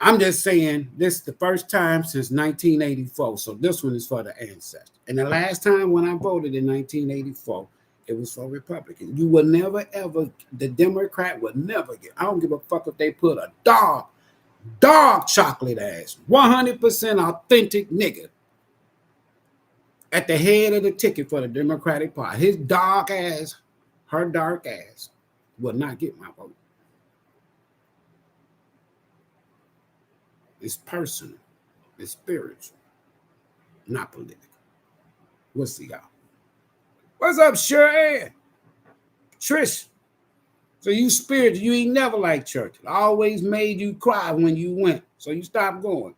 I'm just saying this is the first time since 1984. So this one is for the ancestors. And the last time when I voted in 1984, it was for Republican. You will never, ever, the Democrat will never get, I don't give a fuck if they put a dark chocolate ass, 100% authentic nigga at the head of the ticket for the Democratic Party. His dark ass, her dark ass will not get my vote. It's personal. It's spiritual. Not political. We'll see y'all. What's up, Sure? Trish. So you spiritual. You ain't never liked church. It always made you cry when you went. So you stopped going.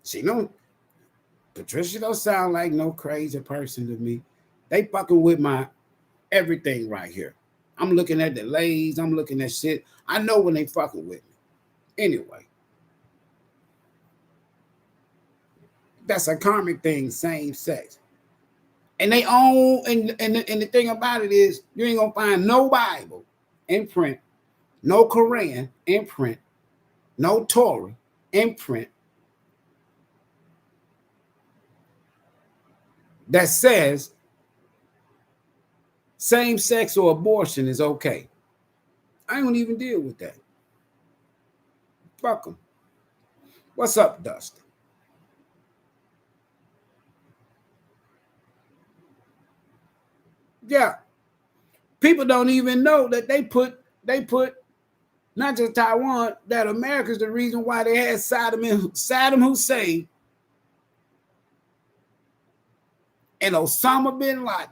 She don't. Patricia don't sound like no crazy person to me. They fucking with my everything right here. I'm looking at the lays. I'm looking at shit. I know when they fucking with me. Anyway. That's a karmic thing, same sex. And they own, and the thing about it is, you ain't gonna find no Bible in print, no Quran in print, no Torah in print that says same sex or abortion is okay. I don't even deal with that. Fuck them. What's up, Dustin? Yeah. People don't even know that they put not just Taiwan, that America's the reason why they had Saddam Hussein and Osama bin Laden.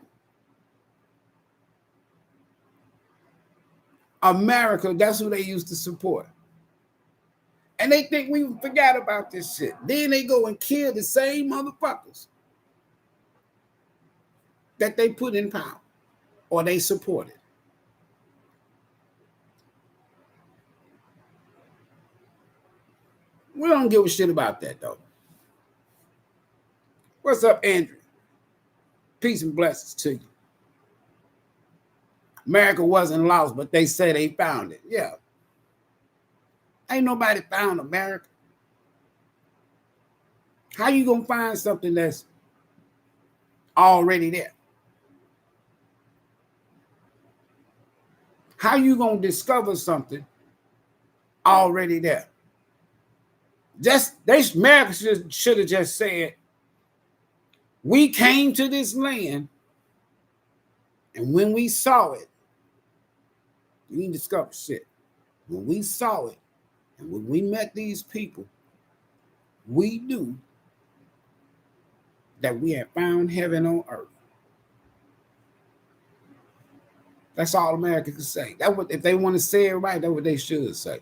America, that's who they used to support. And they think we forgot about this shit. Then they go and kill the same motherfuckers that they put in power or they supported. We don't give a shit about that, though. What's up, Andrew? Peace and blessings to you. America wasn't lost, but they say they found it. Yeah. Ain't nobody found America. How you gonna find something that's already there? How you gonna discover something already there? America should have just said, we came to this land, and when we saw it, we didn't discover shit. When we saw it, and when we met these people, we knew that we had found heaven on earth. That's all America can say. If they want to say it right, that's what they should say.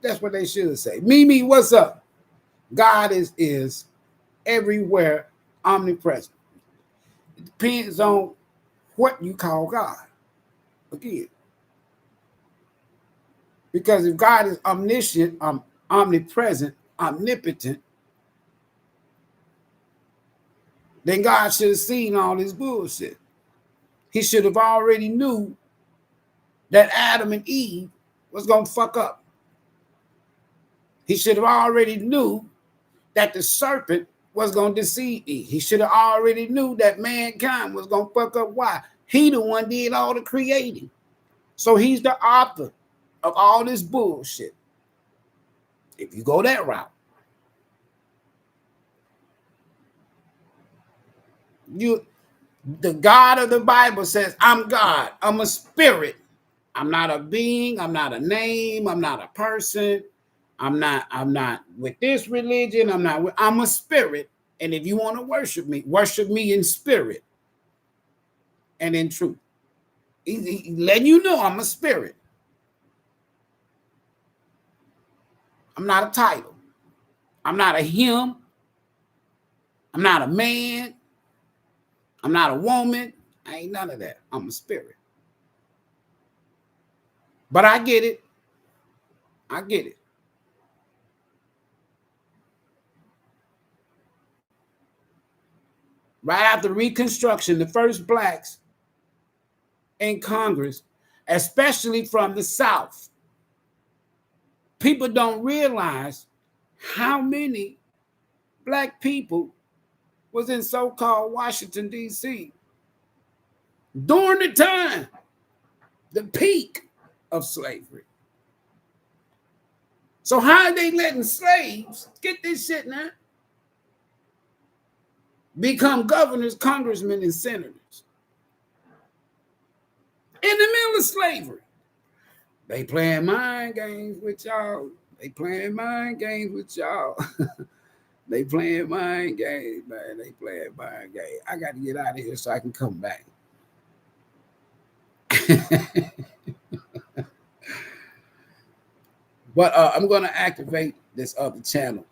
That's what they should say. Mimi, what's up? God is everywhere, omnipresent. It depends on what you call God. Again. Because if God is omniscient, omnipresent, omnipotent, then God should have seen all this bullshit. He should have already knew that Adam and Eve was going to fuck up. He should have already knew that the serpent was going to deceive Eve. He should have already knew that mankind was going to fuck up. Why? He the one did all the creating. So he's the author of all this bullshit. If you go that route, the God of the Bible says, I'm God. I'm a spirit. I'm not a being. I'm not a name. I'm not a person. I'm not with this religion. I'm a spirit. And if you want to worship me in spirit and in truth. He letting you know I'm a spirit. I'm not a title. I'm not a him. I'm not a man. I'm not a woman. I ain't none of that. I'm a spirit. But I get it. I get it. Right after Reconstruction, the first blacks in Congress, especially from the South, people don't realize how many black people was in so-called Washington, D.C. during the time, the peak of slavery. So how are they letting slaves, get this shit now, become governors, congressmen, and senators in the middle of slavery? They playing mind games with y'all. They playing mind games with y'all. They playing mind games, man. They playing mind games. I got to get out of here so I can come back. But I'm going to activate this other channel.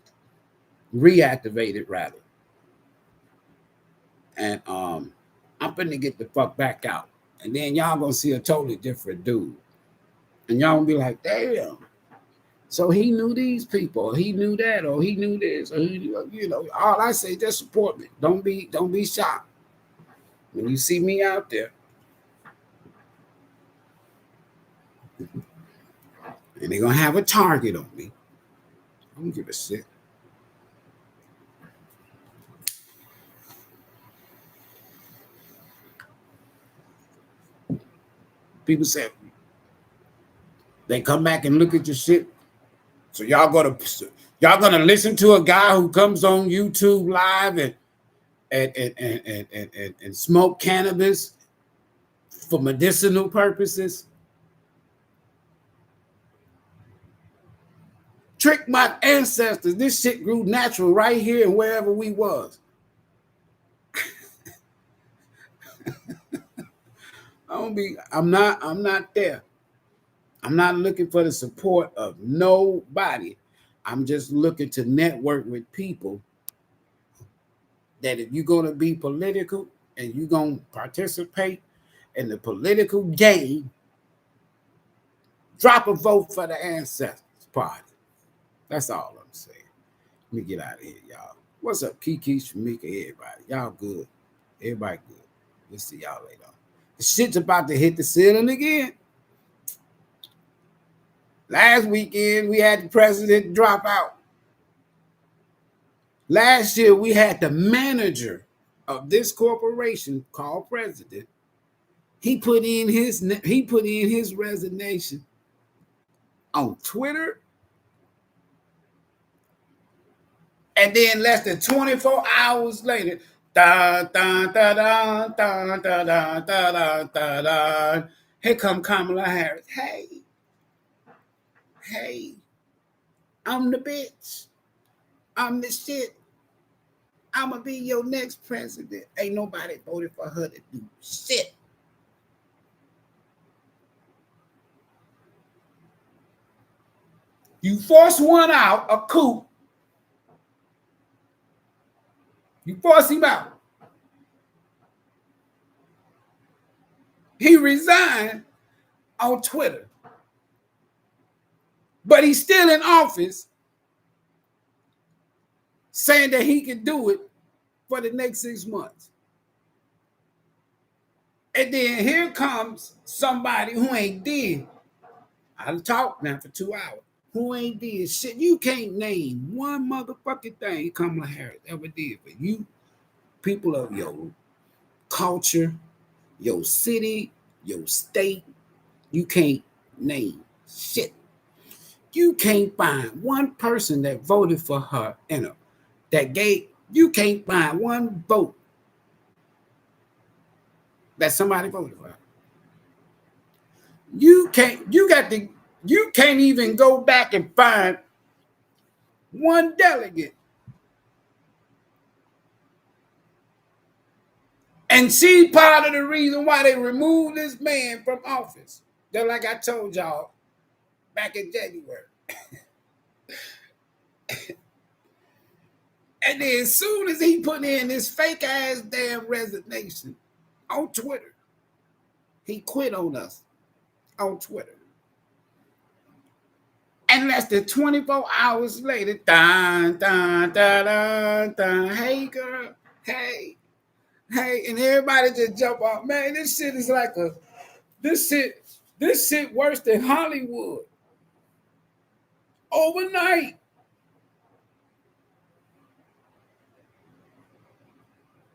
Reactivate it, rather. And I'm going to get the fuck back out. And then y'all going to see a totally different dude. And y'all going to be like, damn. So he knew these people, or he knew that, or he knew this, or he, you know, all I say, just support me. Don't be shocked when you see me out there. And they're gonna have a target on me. I don't give a shit. People say they come back and look at your shit. So y'all gonna listen to a guy who comes on YouTube live and smoke cannabis for medicinal purposes? Trick my ancestors. This shit grew natural right here and wherever we was. I'm not there. I'm not looking for the support of nobody. I'm just looking to network with people that if you're going to be political and you're going to participate in the political game, drop a vote for the Ancestors Party. That's all I'm saying. Let me get out of here, y'all. What's up, Kiki, Shamika, everybody? Y'all good? Everybody good? We'll see y'all later. The shit's about to hit the ceiling again. Last weekend, we had the president drop out. Last year, we had the manager of this corporation called president. He put in his resignation on Twitter. And then less than 24 hours later, here come Kamala Harris. Hey, I'm the bitch. I'm the shit. I'm going to be your next president. Ain't nobody voted for her to do shit. You force one out, a coup. You force him out. He resigned on Twitter. But he's still in office saying that he can do it for the next 6 months. And then here comes somebody who ain't did. I'll talk now for 2 hours. Who ain't did shit. You can't name one motherfucking thing Kamala Harris ever did for you, people of your culture, your city, your state. You can't name shit. You can't find one person that voted for her you can't find one vote that somebody voted for her. You can't even go back and find one delegate and see part of the reason why they removed this man from office. Just like I told y'all back in January. And then as soon as he put in this fake ass damn resignation on Twitter, he quit on us on Twitter. And less than 24 hours later, hey girl, hey, and everybody just jump off. Man, this shit is like this shit worse than Hollywood. Overnight.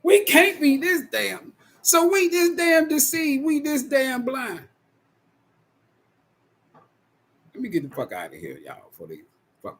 We can't be this damn. So we this damn deceived. We this damn blind. Let me get the fuck out of here, y'all, for the fuck.